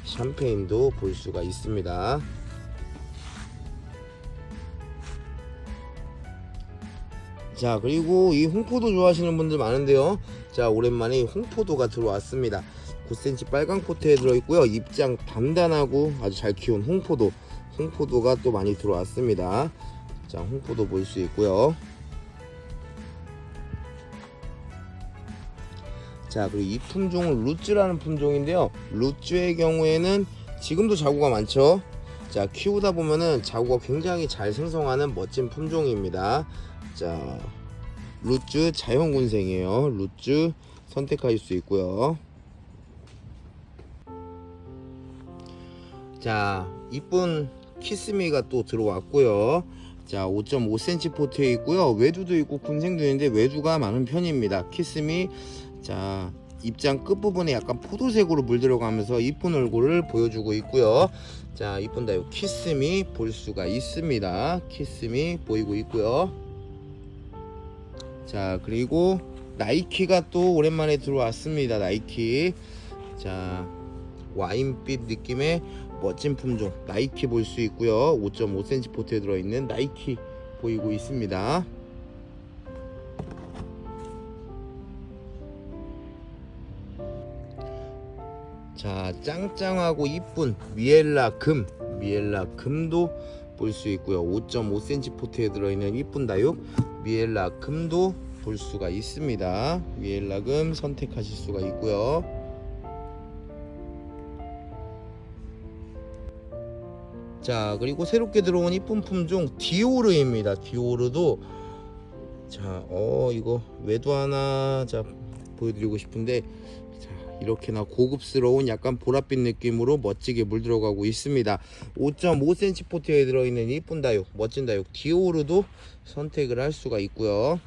샴페인도 볼 수가 있습니다. 자, 그리고 이 홍포도 좋아하시는 분들 많은데요. 자, 오랜만에 홍포도가 들어왔습니다. 9cm 빨강 코트에 들어있고요. 입장 단단하고 아주 잘 키운 홍포도가 또 많이 들어왔습니다. 자, 홍포도 볼 수 있고요. 자, 그리고 이 품종은 루즈라는 품종인데요. 루즈의 경우에는 지금도 자구가 많죠. 자, 키우다 보면은 자구가 굉장히 잘 생성하는 멋진 품종입니다. 자, 루즈 자연군생이에요. 루즈 선택하실 수 있고요. 자, 이쁜 키스미가 또 들어왔고요. 자, 5.5cm 포트에 있고요. 외두도 있고 군생도 있는데 외두가 많은 편입니다. 키스미. 자, 입장 끝부분에 약간 포도색으로 물들어가면서 이쁜 얼굴을 보여주고 있고요. 자, 이쁜 다육 키스미 볼 수가 있습니다. 키스미 보이고 있고요. 자, 그리고 나이키가 또 오랜만에 들어왔습니다. 나이키. 자, 와인빛 느낌의 멋진 품종 나이키 볼 수 있고요. 5.5cm 포트에 들어있는 나이키 보이고 있습니다. 자, 짱짱하고 이쁜 미엘라 금도 볼 수 있고요. 5.5cm 포트에 들어있는 이쁜 다육 미엘라 금도 볼 수가 있습니다. 미엘라 금 선택하실 수가 있고요. 자, 그리고 새롭게 들어온 이쁜 품종 디오르입니다. 디오르도 자, 이거 외두 하나 자 보여드리고 싶은데, 자, 이렇게나 고급스러운 약간 보랏빛 느낌으로 멋지게 물들어가고 있습니다. 5.5cm 포트에 들어있는 이쁜 다육, 멋진 다육 디오르도 선택을 할 수가 있고요.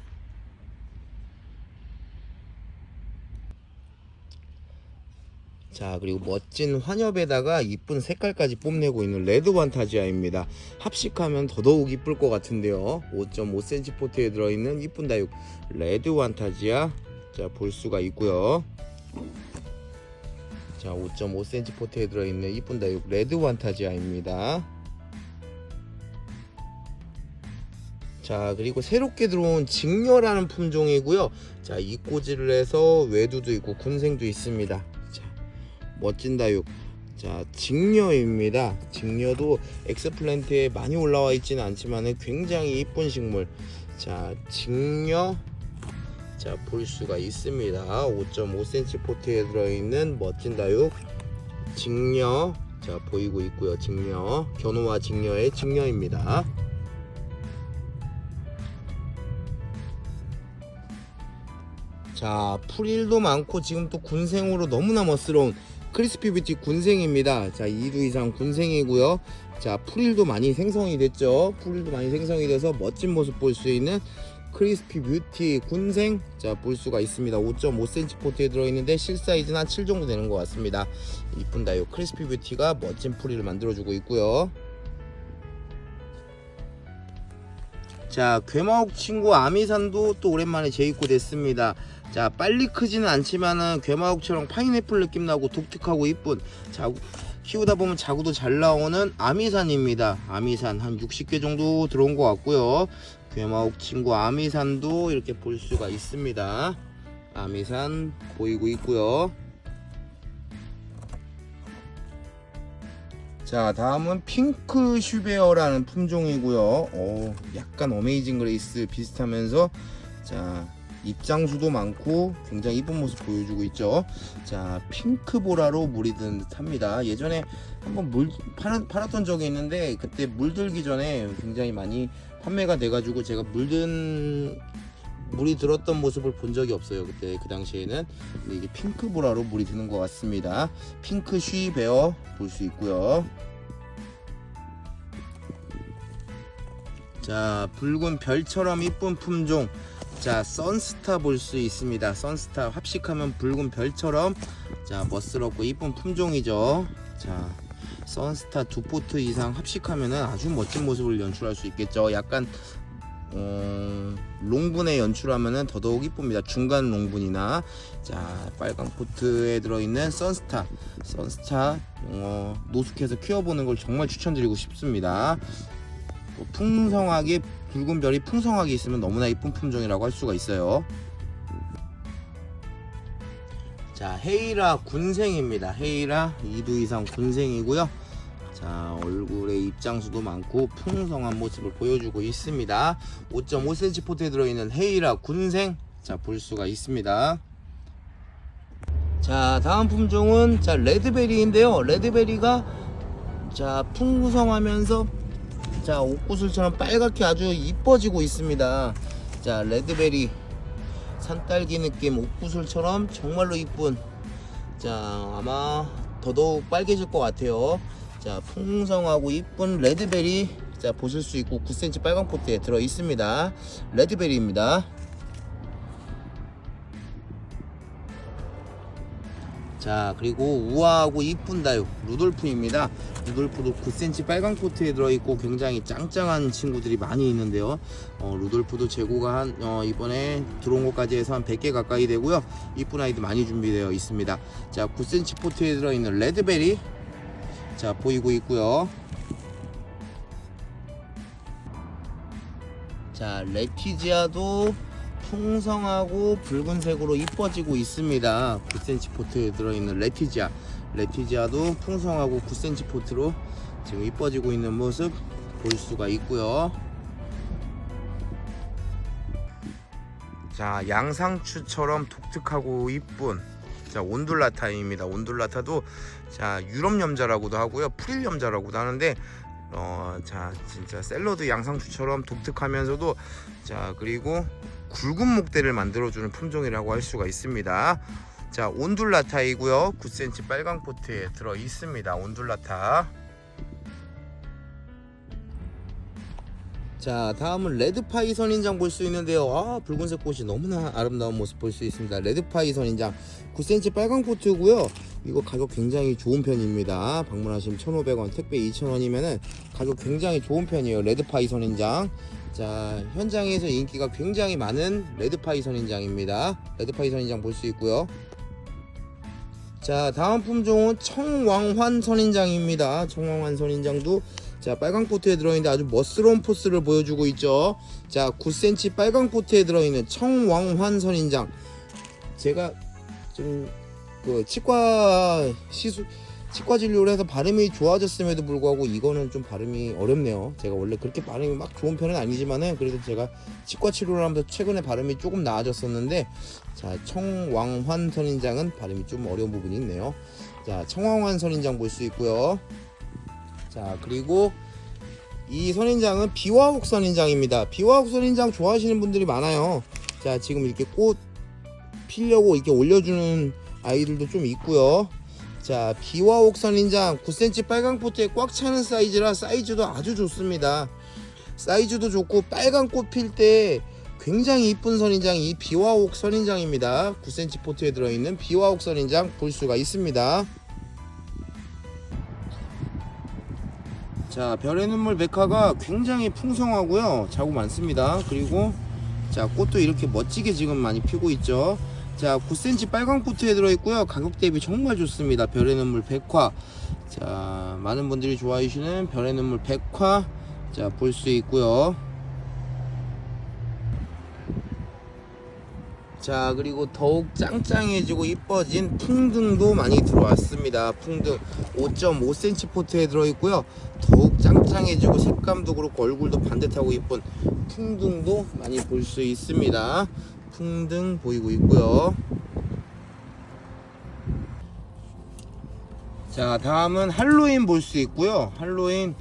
자, 그리고 멋진 환엽에다가 이쁜 색깔까지 뽐내고 있는 레드 판타지아입니다. 합식하면 더더욱 이쁠 것 같은데요. 5.5cm 포트에 들어있는 이쁜 다육 레드 판타지아 자 볼 수가 있고요. 자, 5.5cm 포트에 들어있는 이쁜 다육 레드 판타지아입니다. 자, 그리고 새롭게 들어온 직녀라는 품종이고요. 자, 이꼬지를 해서 외두도 있고 군생도 있습니다. 자, 멋진 다육. 자, 직녀입니다. 직녀도 엑스플랜트에 많이 올라와 있지는 않지만 굉장히 이쁜 식물. 자, 직녀 자 볼 수가 있습니다. 5.5cm 포트에 들어있는 멋진 다육 직녀 자 보이고 있고요. 직녀 견우와 직녀의 직녀입니다. 자, 풀일도 많고 지금 또 군생으로 너무나 멋스러운 크리스피 뷰티 군생입니다. 자, 2두 이상 군생이고요. 자, 풀일도 많이 생성이 됐죠. 풀일도 많이 생성이 돼서 멋진 모습 볼 수 있는 크리스피 뷰티 군생 자 볼 수가 있습니다. 5.5cm 포트에 들어있는데 실사이즈는 한 7 정도 되는 것 같습니다. 이쁜 다육 크리스피 뷰티가 멋진 풀이를 만들어주고 있고요. 자, 괴마옥 친구 아미산도 또 오랜만에 재입고됐습니다. 자, 빨리 크지는 않지만은 괴마옥처럼 파인애플 느낌 나고 독특하고 이쁜 자 키우다 보면 자구도 잘 나오는 아미산입니다. 아미산 한 60개 정도 들어온 것 같고요. 괴마옥 친구 아미산도 이렇게 볼 수가 있습니다. 아미산 보이고 있고요. 자, 다음은 핑크 슈베어라는 품종이고요. 약간 어메이징 그레이스 비슷하면서 자 입장수도 많고 굉장히 이쁜 모습 보여주고 있죠. 자, 핑크보라로 물이 든 듯합니다. 예전에 한번 팔았던 적이 있는데 그때 물들기 전에 굉장히 많이 판매가 돼가지고 제가 물이 들었던 모습을 본 적이 없어요. 그때 그 당시에는. 근데 이게 핑크보라로 물이 드는 것 같습니다. 핑크 쉬베어 볼 수 있고요. 자, 붉은 별처럼 이쁜 품종 자, 선스타 볼 수 있습니다. 선스타 합식하면 붉은 별처럼 자 멋스럽고 이쁜 품종이죠. 자, 선스타 2포트 이상 합식하면은 아주 멋진 모습을 연출할 수 있겠죠. 약간 롱분에 연출하면은 더더욱 이쁩니다. 중간 롱분이나 자 빨강 포트에 들어있는 선스타 노숙해서 키워보는 걸 정말 추천드리고 싶습니다. 풍성하게 붉은 별이 풍성하게 있으면 너무나 이쁜 품종이라고 할 수가 있어요. 자, 헤이라 군생입니다. 헤이라 2두 이상 군생이고요. 자, 얼굴에 입장수도 많고 풍성한 모습을 보여주고 있습니다. 5.5cm 포트에 들어있는 헤이라 군생, 자, 볼 수가 있습니다. 자, 다음 품종은 자, 레드베리인데요. 레드베리가 자, 풍성하면서 자, 옥구슬처럼 빨갛게 아주 이뻐지고 있습니다. 자, 레드베리 산딸기 느낌 옥구슬처럼 정말로 이쁜, 자, 아마 더더욱 빨개질 것 같아요. 자, 풍성하고 이쁜 레드베리, 자, 보실 수 있고 9cm 빨강 포트에 들어 있습니다. 레드베리입니다. 자, 그리고 우아하고 이쁜 다육 루돌프입니다. 루돌프도 9cm 빨강 포트에 들어있고 굉장히 짱짱한 친구들이 많이 있는데요. 루돌프도 재고가 이번에 들어온 것까지 해서 한 100개 가까이 되고요. 이쁜 아이도 많이 준비되어 있습니다. 자, 9cm 포트에 들어있는 레드베리, 자, 보이고 있고요. 자, 레티지아도 풍성하고 붉은색으로 이뻐지고 있습니다. 9cm 포트에 들어있는 레티지아도 풍성하고 9cm 포트로 지금 이뻐지고 있는 모습 볼 수가 있고요. 자, 양상추처럼 독특하고 이쁜, 자, 온둘라타입니다. 온둘라타도 자, 유럽 염자라고도 하고요, 프릴 염자라고도 하는데 자, 진짜 샐러드 양상추처럼 독특하면서도, 자, 그리고 굵은 목대를 만들어주는 품종이라고 할 수가 있습니다. 자, 온둘라타이고요. 9cm 빨강 포트에 들어 있습니다. 온둘라타. 자, 다음은 레드파이 선인장 볼 수 있는데요. 아, 붉은색 꽃이 너무나 아름다운 모습 볼 수 있습니다. 레드파이 선인장 9cm 빨강 포트고요. 이거 가격 굉장히 좋은 편입니다. 방문하시면 1,500원, 택배 2,000원이면은 가격 굉장히 좋은 편이에요. 레드파이 선인장. 자, 현장에서 인기가 굉장히 많은 레드파이 선인장입니다. 레드파이 선인장 볼 수 있고요. 자, 다음 품종은 청왕환 선인장입니다. 청왕환 선인장도 자, 빨강 포트에 들어있는데 아주 멋스러운 포스를 보여주고 있죠. 자, 9cm 빨강 포트에 들어있는 청왕환 선인장, 제가 좀 그 치과 진료를 해서 발음이 좋아졌음에도 불구하고 이거는 좀 발음이 어렵네요. 제가 원래 그렇게 발음이 막 좋은 편은 아니지만은 그래도 제가 치과 치료를 하면서 최근에 발음이 조금 나아졌었는데, 자, 청왕환 선인장은 발음이 좀 어려운 부분이 있네요. 자, 청왕환 선인장 볼 수 있고요. 자, 그리고 이 선인장은 비와옥 선인장입니다. 비와옥 선인장 좋아하시는 분들이 많아요. 자, 지금 이렇게 꽃 피려고 이렇게 올려주는 아이들도 좀 있고요. 자, 비와옥 선인장 9cm 빨강 포트에 꽉 차는 사이즈라 사이즈도 아주 좋습니다. 사이즈도 좋고 빨간 꽃 필 때 굉장히 이쁜 선인장이 비와옥 선인장입니다. 9cm 포트에 들어있는 비와옥 선인장 볼 수가 있습니다. 자, 별의 눈물 메카가 굉장히 풍성하고요, 자구 많습니다. 그리고 자, 꽃도 이렇게 멋지게 지금 많이 피고 있죠. 자, 9cm 빨강 포트에 들어있고요. 가격 대비 정말 좋습니다. 별의 눈물 백화. 자, 많은 분들이 좋아하시는 별의 눈물 백화, 자, 볼 수 있고요. 자, 그리고 더욱 짱짱해지고 이뻐진 풍등도 많이 들어왔습니다. 풍등 5.5cm 포트에 들어있고요. 더욱 짱짱해지고 색감도 그렇고 얼굴도 반듯하고 이쁜 풍등도 많이 볼 수 있습니다. 풍등 보이고 있고요. 자, 다음은 할로윈 볼 수 있고요. 할로윈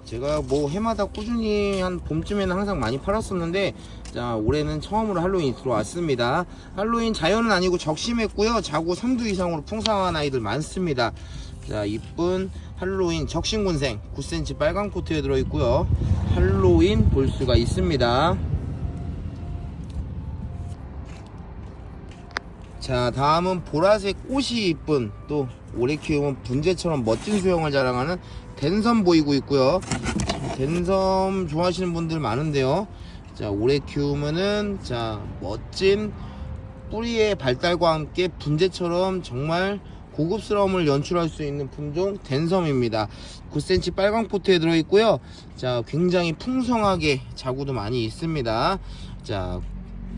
제가 뭐 해마다 꾸준히 한 봄쯤에는 항상 많이 팔았었는데, 자, 올해는 처음으로 할로윈이 들어왔습니다. 할로윈 자연은 아니고 적심했고요. 자구 3두 이상으로 풍성한 아이들 많습니다. 자, 이쁜 할로윈 적심군생 9cm 빨강 포트에 들어있고요. 할로윈 볼 수가 있습니다. 자, 다음은 보라색 꽃이 이쁜, 또 오래 키우면 분재처럼 멋진 수영을 자랑하는 댄섬 보이고 있고요. 댄섬 좋아하시는 분들 많은데요. 자, 오래 키우면은 자, 멋진 뿌리의 발달과 함께 분재처럼 정말 고급스러움을 연출할 수 있는 품종 댄섬입니다. 9cm 빨강 포트에 들어있고요. 자, 굉장히 풍성하게 자구도 많이 있습니다. 자,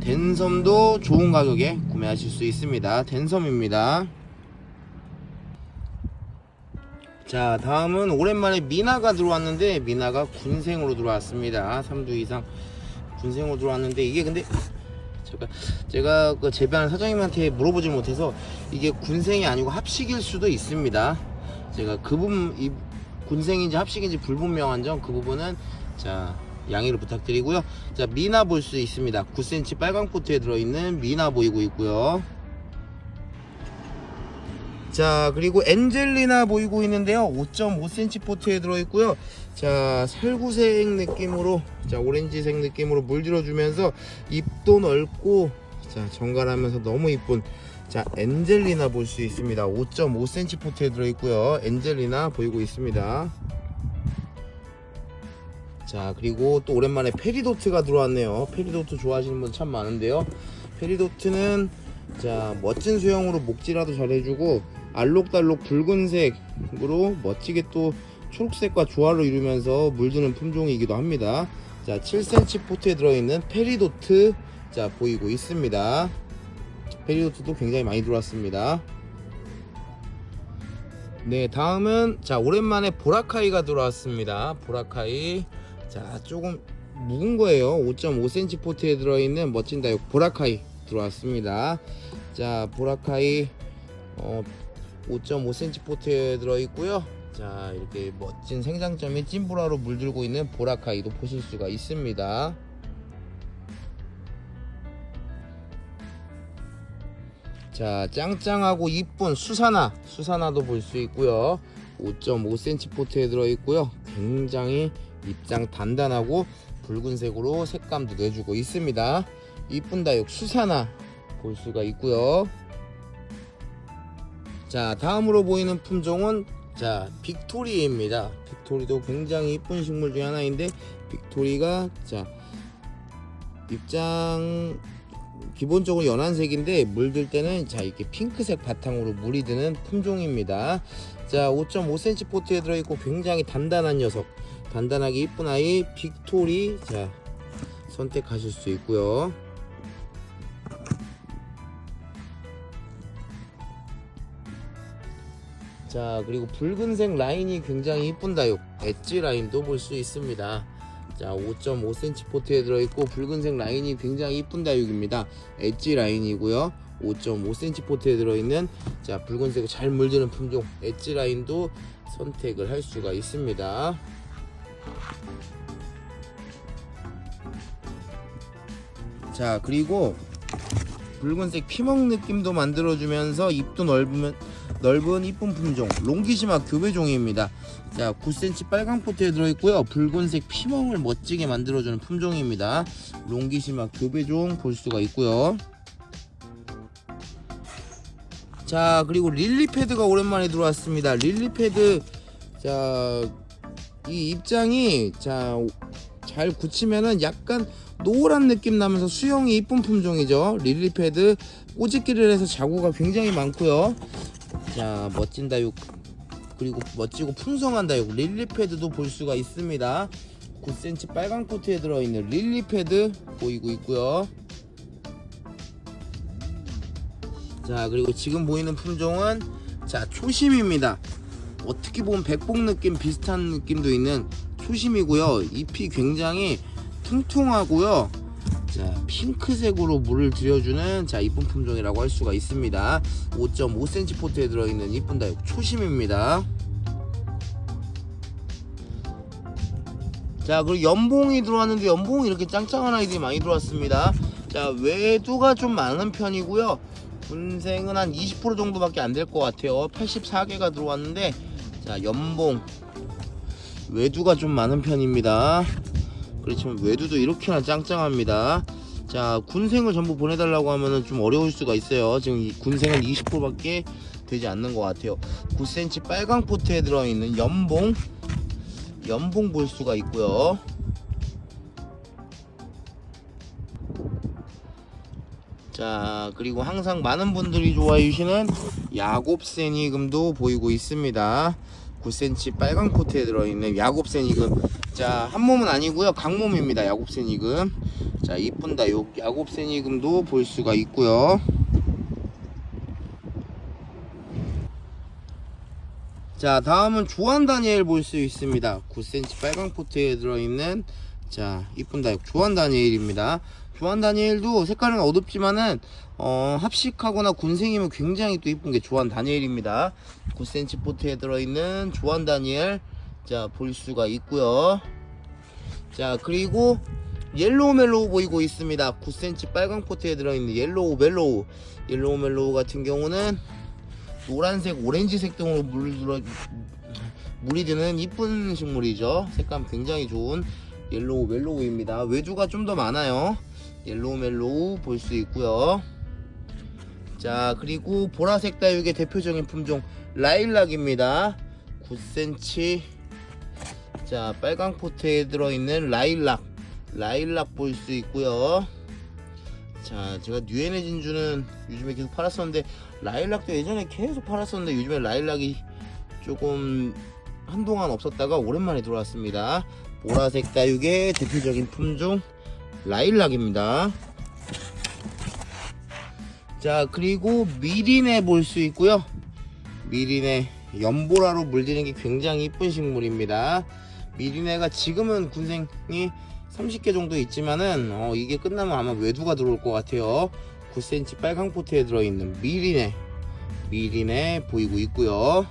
댄섬도 좋은 가격에 구매하실 수 있습니다. 댄섬입니다. 자, 다음은 오랜만에 미나가 들어왔는데, 미나가 군생으로 들어왔습니다. 3두 이상 군생으로 들어왔는데, 이게 근데 제가 그 재배하는 사장님한테 물어보지 못해서 이게 군생이 아니고 합식일 수도 있습니다. 제가 그 부분, 이 군생인지 합식인지 불분명한 점, 그 부분은 자 양해를 부탁드리고요. 자, 미나 볼 수 있습니다. 9cm 빨강 포트에 들어있는 미나 보이고 있고요. 자, 그리고 엔젤리나 보이고 있는데요. 5.5cm 포트에 들어있고요. 자, 살구색 느낌으로, 자, 오렌지색 느낌으로 물들어주면서 잎도 넓고, 자, 정갈하면서 너무 이쁜, 자, 엔젤리나 볼 수 있습니다. 5.5cm 포트에 들어있고요. 엔젤리나 보이고 있습니다. 자, 그리고 또 오랜만에 페리도트가 들어왔네요. 페리도트 좋아하시는 분 참 많은데요. 페리도트는 자, 멋진 수영으로 목질화도 잘 해주고, 알록달록 붉은색으로 멋지게 또 초록색과 조화를 이루면서 물드는 품종이기도 합니다. 자, 7cm 포트에 들어있는 페리도트, 자, 보이고 있습니다. 페리도트도 굉장히 많이 들어왔습니다. 네, 다음은 자, 오랜만에 보라카이가 들어왔습니다. 보라카이, 자, 조금 묵은 거예요. 5.5cm 포트에 들어있는 멋진 다육 보라카이 들어왔습니다. 자, 보라카이 5.5cm 포트에 들어있고요. 자, 이렇게 멋진 생장점이 찐보라로 물들고 있는 보라카이도 보실 수가 있습니다. 자, 짱짱하고 이쁜 수사나도 볼 수 있고요. 5.5cm 포트에 들어있고요. 굉장히 입장 단단하고 붉은색으로 색감도 내주고 있습니다. 이쁜 다육 수사나 볼 수가 있고요. 자, 다음으로 보이는 품종은 자, 빅토리입니다. 빅토리도 굉장히 이쁜 식물 중에 하나인데, 빅토리가 자, 입장 기본적으로 연한색인데 물들 때는 자, 이렇게 핑크색 바탕으로 물이 드는 품종입니다. 자, 5.5cm 포트에 들어있고 굉장히 단단한 녀석, 단단하게 이쁜 아이 빅토리, 자, 선택하실 수 있고요. 자, 그리고 붉은색 라인이 굉장히 이쁜 다육 엣지 라인도 볼 수 있습니다. 자, 5.5cm 포트에 들어있고 붉은색 라인이 굉장히 이쁜 다육입니다. 엣지 라인이고요. 5.5cm 포트에 들어있는 자, 붉은색 잘 물드는 품종 엣지 라인도 선택을 할 수가 있습니다. 자, 그리고 붉은색 피먹 느낌도 만들어주면서 잎도 넓은 이쁜 품종 롱기시마 교배종입니다. 자, 9cm 빨강 포트에 들어있고요. 붉은색 피멍을 멋지게 만들어주는 품종입니다. 롱기시마 교배종 볼 수가 있고요. 자, 그리고 릴리패드가 오랜만에 들어왔습니다. 릴리패드, 자, 이 입장이 자, 잘 굳히면은 약간 노란 느낌 나면서 수영이 이쁜 품종이죠. 릴리패드 꼬집기를 해서 자구가 굉장히 많고요. 자, 멋진 다육, 그리고 멋지고 풍성한 다육 릴리패드도 볼 수가 있습니다. 9cm 빨강 포트에 들어있는 릴리패드 보이고 있고요. 자, 그리고 지금 보이는 품종은 자, 초심입니다. 어떻게 보면 백봉 느낌 비슷한 느낌도 있는 초심이고요. 잎이 굉장히 퉁퉁하고요. 자, 핑크색으로 물을 들여주는 자, 이쁜 품종이라고 할 수가 있습니다. 5.5cm 포트에 들어있는 이쁜 다육 초심입니다. 자, 그리고 연봉이 들어왔는데 연봉이 이렇게 짱짱한 아이들이 많이 들어왔습니다. 자, 외두가 좀 많은 편이고요. 군생은 한 20% 정도밖에 안 될 것 같아요. 84개가 들어왔는데 자, 연봉 외두가 좀 많은 편입니다. 그렇지만 외두도 이렇게나 짱짱합니다. 자, 군생을 전부 보내달라고 하면은 좀 어려울 수가 있어요. 지금 이 군생은 20%밖에 되지 않는 것 같아요. 9cm 빨강 포트에 들어있는 연봉 볼 수가 있고요. 자, 그리고 항상 많은 분들이 좋아해 주시는 야곱세니금도 보이고 있습니다. 9cm 빨강 포트에 들어있는 야곱센 이금. 자, 한 몸은 아니고요, 강몸입니다. 야곱센 이금. 자, 이쁜 다육 야곱센 이금도 볼 수가 있고요. 자, 다음은 조한 다니엘 볼 수 있습니다. 9cm 빨강 포트에 들어있는, 자, 이쁜 다육 조한 다니엘입니다. 조한 다니엘도 색깔은 어둡지만은 합식하거나 군생이면 굉장히 또 이쁜 게 조한 다니엘입니다. 9cm 포트에 들어있는 조한 다니엘, 자, 볼 수가 있고요. 자, 그리고 옐로우 멜로우 보이고 있습니다. 9cm 빨강 포트에 들어있는 옐로우 멜로우. 옐로우 멜로우 같은 경우는 노란색, 오렌지색 등으로 물이 드는 이쁜 식물이죠. 색감 굉장히 좋은 옐로우 멜로우입니다. 외주가 좀 더 많아요. 옐로우 멜로우 볼 수 있고요. 자, 그리고 보라색 다육의 대표적인 품종 라일락입니다. 9cm, 자, 빨강 포트에 들어있는 라일락 볼 수 있고요. 자, 제가 뉴엔의 진주는 요즘에 계속 팔았었는데, 라일락도 예전에 계속 팔았었는데 요즘에 라일락이 조금 한동안 없었다가 오랜만에 들어왔습니다. 보라색 다육의 대표적인 품종 라일락입니다. 자, 그리고 미리네 볼 수 있고요. 미리네 연보라로 물드는 게 굉장히 이쁜 식물입니다. 미리네가 지금은 군생이 30개 정도 있지만은 이게 끝나면 아마 외두가 들어올 것 같아요. 9cm 빨강 포트에 들어있는 미리네 보이고 있고요.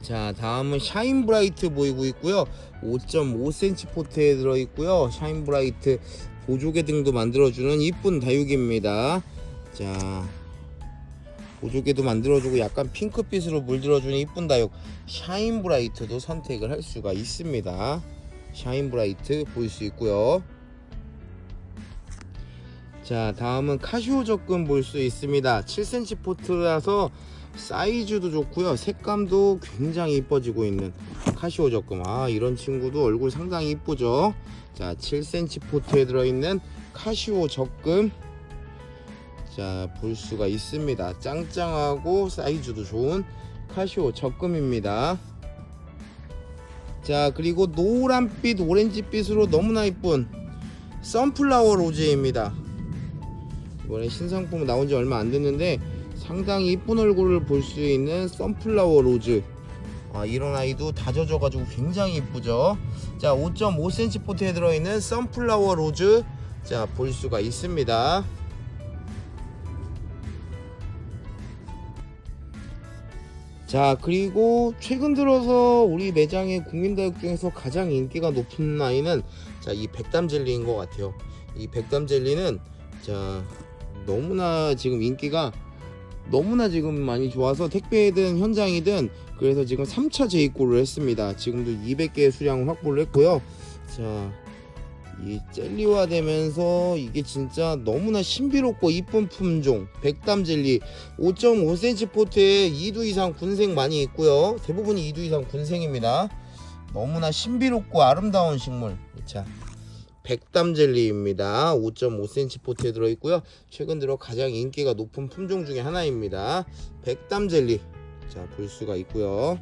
자, 다음은 샤인브라이트 보이고 있고요. 5.5cm 포트에 들어있고요. 샤인브라이트 보조개 등도 만들어주는 이쁜 다육입니다. 자, 보조개도 만들어주고 약간 핑크빛으로 물들어주는 이쁜 다육 샤인브라이트도 선택을 할 수가 있습니다. 샤인브라이트 보일 수 있고요. 자, 다음은 카시오 적금 볼 수 있습니다. 7cm 포트라서 사이즈도 좋고요, 색감도 굉장히 이뻐지고 있는 카시오 적금. 아, 이런 친구도 얼굴 상당히 이쁘죠. 자, 7cm 포트에 들어있는 카시오 적금, 자, 볼 수가 있습니다. 짱짱하고 사이즈도 좋은 카시오 적금입니다. 자, 그리고 노란빛 오렌지빛으로 너무나 이쁜 선플라워 로즈입니다. 이번에 신상품 나온 지 얼마 안 됐는데 상당히 이쁜 얼굴을 볼 수 있는 선플라워 로즈. 아, 이런 아이도 다져져 가지고 굉장히 이쁘죠. 자, 5.5cm 포트에 들어있는 선플라워 로즈, 자, 볼 수가 있습니다. 자, 그리고 최근 들어서 우리 매장의 국민다육 중에서 가장 인기가 높은 아이는, 자, 이 백담 젤리인 것 같아요. 이 백담 젤리는, 자, 너무나 지금 인기가 너무나 지금 많이 좋아서 택배든 현장이든 그래서 지금 3차 재입고를 했습니다. 지금도 200개의 수량을 확보를 했고요. 자, 이 젤리화 되면서 이게 진짜 너무나 신비롭고 이쁜 품종 백담 젤리. 5.5cm 포트에 2두 이상 군생 많이 있고요. 대부분이 2두 이상 군생입니다. 너무나 신비롭고 아름다운 식물, 자, 백담 젤리입니다. 5.5cm 포트에 들어있고요. 최근 들어 가장 인기가 높은 품종 중에 하나입니다. 백담 젤리, 자, 볼 수가 있고요.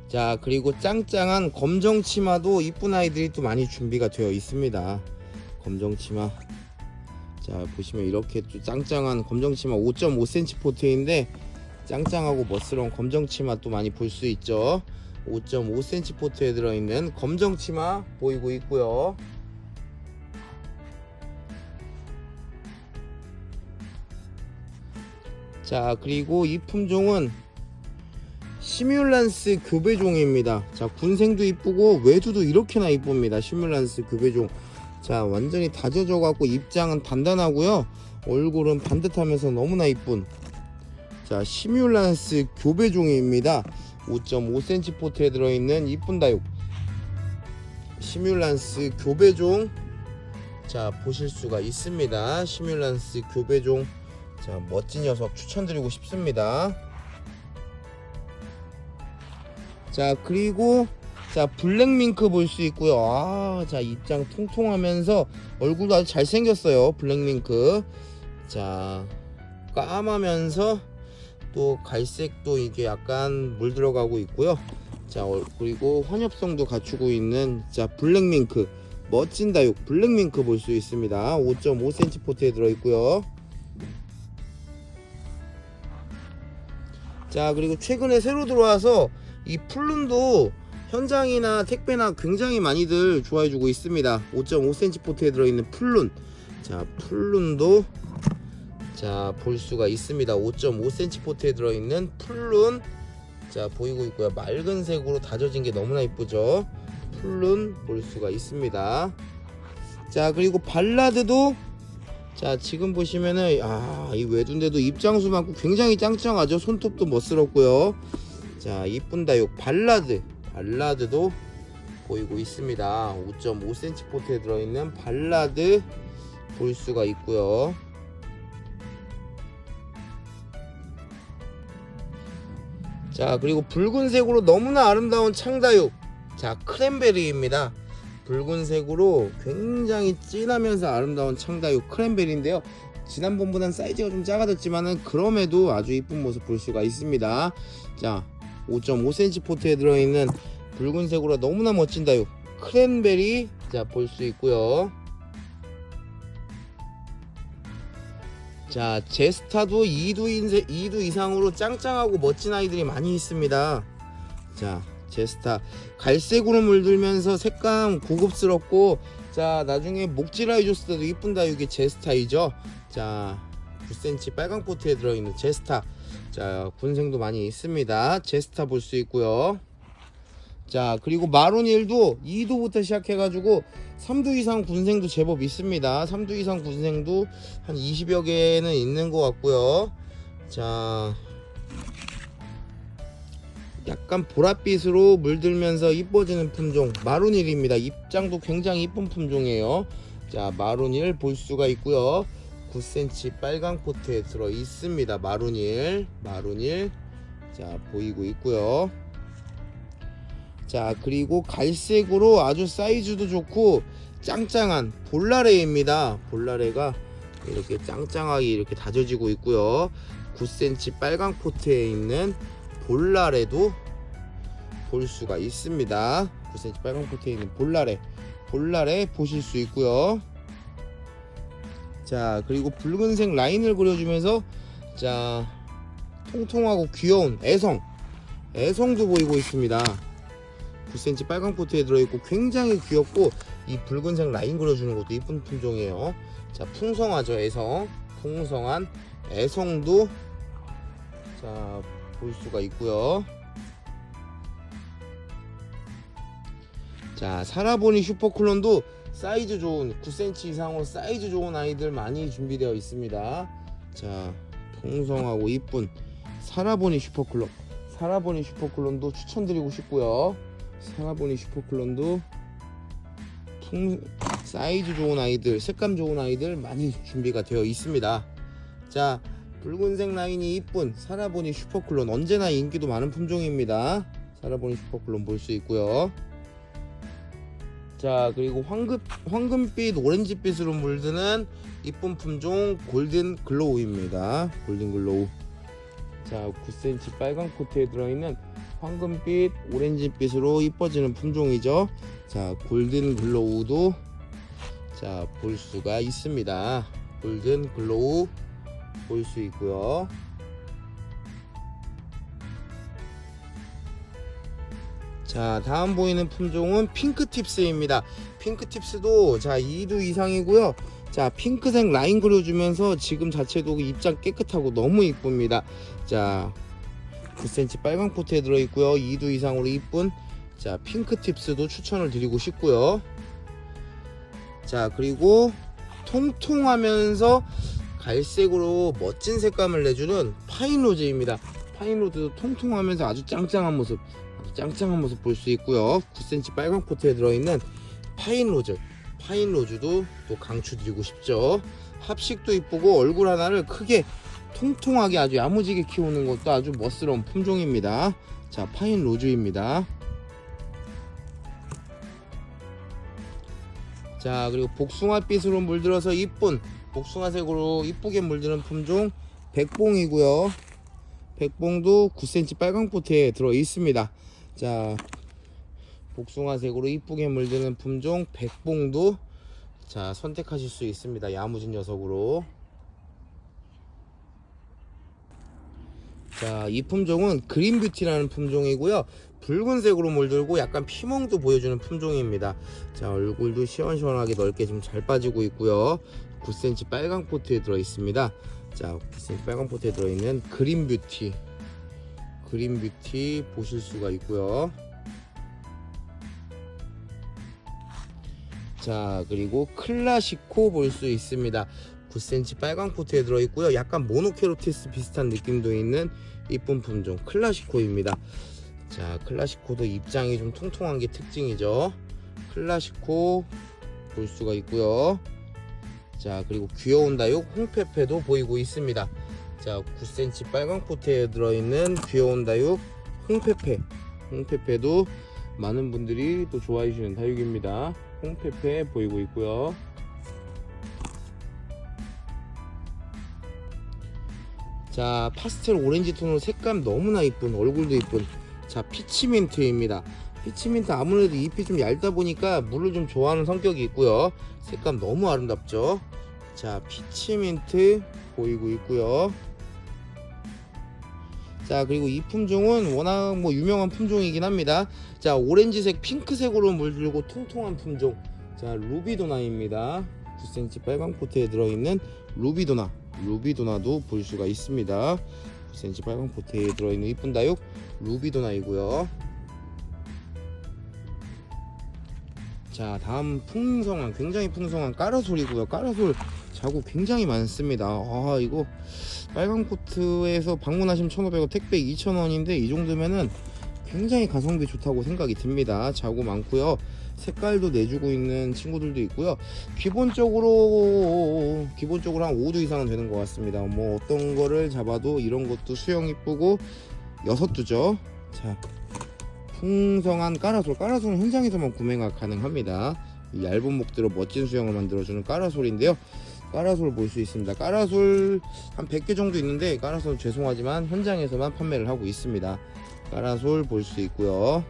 자, 그리고 짱짱한 검정 치마도 이쁜 아이들이 또 많이 준비가 되어 있습니다. 검정 치마, 자, 보시면 이렇게 또 짱짱한 검정 치마 5.5cm 포트인데 짱짱하고 멋스러운 검정 치마 또 많이 볼 수 있죠. 5.5cm 포트에 들어있는 검정 치마 보이고 있고요. 자, 그리고 이 품종은 시뮬란스 교배종입니다. 자, 군생도 이쁘고 외두도 이렇게나 이쁩니다. 시뮬란스 교배종. 자, 완전히 다져져 갖고 입장은 단단하고요, 얼굴은 반듯하면서 너무나 이쁜, 자, 시뮬란스 교배종입니다. 5.5cm 포트에 들어있는 이쁜 다육 시뮬란스 교배종, 자, 보실 수가 있습니다. 시뮬란스 교배종, 자, 멋진 녀석 추천드리고 싶습니다. 자, 그리고 자, 블랙밍크 볼 수 있고요. 아, 자, 입장 통통하면서 얼굴도 아주 잘생겼어요. 블랙밍크. 자, 까마면서 또 갈색도 이게 약간 물 들어가고 있고요. 자, 그리고 환엽성도 갖추고 있는 자 블랙밍크, 멋진 다육 블랙밍크 볼 수 있습니다. 5.5cm 포트에 들어있고요. 자, 그리고 최근에 새로 들어와서 이 풀룬도 현장이나 택배나 굉장히 많이들 좋아해주고 있습니다. 5.5cm 포트에 들어있는 풀룬. 자, 풀룬도 자 볼 수가 있습니다. 5.5cm 포트에 들어있는 풀룬 자 보이고 있고요. 맑은 색으로 다져진 게 너무나 이쁘죠. 풀룬 볼 수가 있습니다. 자, 그리고 발라드도 자 지금 보시면은 이 외두인데도 입장수 많고 굉장히 짱짱하죠. 손톱도 멋스럽고요. 자, 이쁜 다육 발라드도 보이고 있습니다. 5.5cm 포트에 들어있는 발라드 볼 수가 있고요. 자, 그리고 붉은색으로 너무나 아름다운 창다육 자 크랜베리입니다. 붉은색으로 굉장히 진하면서 아름다운 창다육 크랜베리인데요. 지난번보단 사이즈가 좀 작아졌지만은 그럼에도 아주 이쁜 모습 볼 수가 있습니다. 자, 5.5cm 포트에 들어있는 붉은색으로 너무나 멋진 다육 크랜베리 자 볼 수 있고요. 자, 제스타도 2두 이상으로 짱짱하고 멋진 아이들이 많이 있습니다. 자, 제스타 갈색으로 물들면서 색감 고급스럽고 자 나중에 목질아 해줬을 때도 이쁜 다육이 제스타이죠. 자, 9cm 빨강 포트에 들어있는 제스타 자 군생도 많이 있습니다. 제스타 볼 수 있고요. 자, 그리고 마로닐도 2두부터 시작해가지고 3두 이상 군생도 제법 있습니다. 3두 이상 군생도 한 20여 개는 있는 것 같고요. 자, 약간 보랏빛으로 물들면서 이뻐지는 품종 마로닐입니다. 입장도 굉장히 이쁜 품종이에요. 자, 마로닐 볼 수가 있고요. 9cm 빨강 포트에 들어 있습니다. 마로닐 자 보이고 있고요. 자, 그리고 갈색으로 아주 사이즈도 좋고 짱짱한 볼라레입니다. 볼라레가 이렇게 짱짱하게 이렇게 다져지고 있고요. 9cm 빨강 포트에 있는 볼라레도 볼 수가 있습니다. 9cm 빨강 포트에 있는 볼라레 보실 수 있고요. 자, 그리고 붉은색 라인을 그려주면서 자 통통하고 귀여운 애성도 보이고 있습니다. 9cm 빨강 포트에 들어있고 굉장히 귀엽고 이 붉은색 라인 그려주는 것도 이쁜 품종이에요. 자, 풍성하죠. 풍성한 애성도 자 볼 수가 있고요. 자, 사라보니 슈퍼클론도 사이즈 좋은 9cm 이상으로 사이즈 좋은 아이들 많이 준비되어 있습니다. 자, 풍성하고 이쁜 사라보니 슈퍼클론도 추천드리고 싶고요. 사라보니 슈퍼클론도 사이즈 좋은 아이들, 색감 좋은 아이들 많이 준비가 되어 있습니다. 자, 붉은색 라인이 이쁜 사라보니 슈퍼클론 언제나 인기도 많은 품종입니다. 사라보니 슈퍼클론 볼 수 있고요. 자, 그리고 황금빛 오렌지빛으로 물드는 이쁜 품종 골든 글로우입니다. 골든 글로우. 자, 9cm 빨강 포트에 들어있는 황금빛 오렌지빛으로 이뻐지는 품종이죠. 자, 골든 글로우도 자 볼 수가 있습니다. 골든 글로우 볼 수 있고요. 자, 다음 보이는 품종은 핑크팁스입니다. 핑크팁스도 자 2두 이상이고요. 자, 핑크색 라인 그려주면서 지금 자체도 입장 깨끗하고 너무 이쁩니다. 자, 9cm 빨강 포트에 들어있고요. 2두 이상으로 이쁜 자 핑크팁스도 추천을 드리고 싶고요. 자, 그리고 통통하면서 갈색으로 멋진 색감을 내주는 파인로즈입니다. 파인로즈도 통통하면서 아주 짱짱한 모습 볼 수 있고요. 9cm 빨강 포트에 들어있는 파인로즈도 또 강추드리고 싶죠. 합식도 이쁘고 얼굴 하나를 크게 통통하게 아주 야무지게 키우는 것도 아주 멋스러운 품종입니다. 자, 파인로즈입니다. 자, 그리고 복숭아빛으로 물들어서 이쁜 복숭아색으로 이쁘게 물드는 품종 백봉이고요. 백봉도 9cm 빨강 포트에 들어 있습니다. 자, 복숭아색으로 이쁘게 물드는 품종 백봉도 자 선택하실 수 있습니다. 야무진 녀석으로. 자, 이 품종은 그린뷰티라는 품종이고요. 붉은색으로 물들고 약간 피멍도 보여주는 품종입니다. 자, 얼굴도 시원시원하게 넓게 좀 잘 빠지고 있고요. 9cm 빨강 포트에 들어 있습니다. 자, 9cm 빨강 포트에 들어있는 그린뷰티 보실 수가 있고요. 자, 그리고 클라시코 볼 수 있습니다. 9cm 빨강 포트에 들어있고요. 약간 모노케로티스 비슷한 느낌도 있는 이쁜 품종 클라시코입니다. 자, 클라시코도 입장이 좀 통통한 게 특징이죠. 클라시코 볼 수가 있고요. 자, 그리고 귀여운 다육 홍페페도 보이고 있습니다. 자, 9cm 빨강 포트에 들어있는 귀여운 다육 홍페페도 많은 분들이 또 좋아해 주시는 다육입니다. 홍페페 보이고 있고요. 자, 파스텔 오렌지 톤으로 색감 너무나 이쁜, 얼굴도 이쁜 자, 피치민트입니다. 피치민트 아무래도 잎이 좀 얇다 보니까 물을 좀 좋아하는 성격이 있고요. 색감 너무 아름답죠. 자, 피치민트 보이고 있고요. 자, 그리고 이 품종은 워낙 뭐 유명한 품종이긴 합니다. 자, 오렌지색 핑크색으로 물들고 통통한 품종 자, 루비도나입니다. 9cm 빨강 포트에 들어있는 루비도나도 볼 수가 있습니다. 9cm 빨강 포트에 들어있는 이쁜 다육 루비도나이고요. 자, 다음 풍성한 굉장히 풍성한 까라솔이고요. 까라솔 자구 굉장히 많습니다. 아, 이거 빨강 포트에서 방문하시면 1,500원 택배 2,000원인데 이 정도면은 굉장히 가성비 좋다고 생각이 듭니다. 자구 많고요. 색깔도 내주고 있는 친구들도 있고요. 기본적으로 한 5두 이상은 되는 것 같습니다. 뭐 어떤 거를 잡아도 이런 것도 수영 이쁘고 6두죠. 자, 풍성한 까라솔은 현장에서만 구매가 가능합니다. 이 얇은 목대로 멋진 수영을 만들어주는 까라솔인데요. 까라솔 볼 수 있습니다. 까라솔 한 100개 정도 있는데 까라솔 죄송하지만 현장에서만 판매를 하고 있습니다. 까라솔 볼 수 있고요.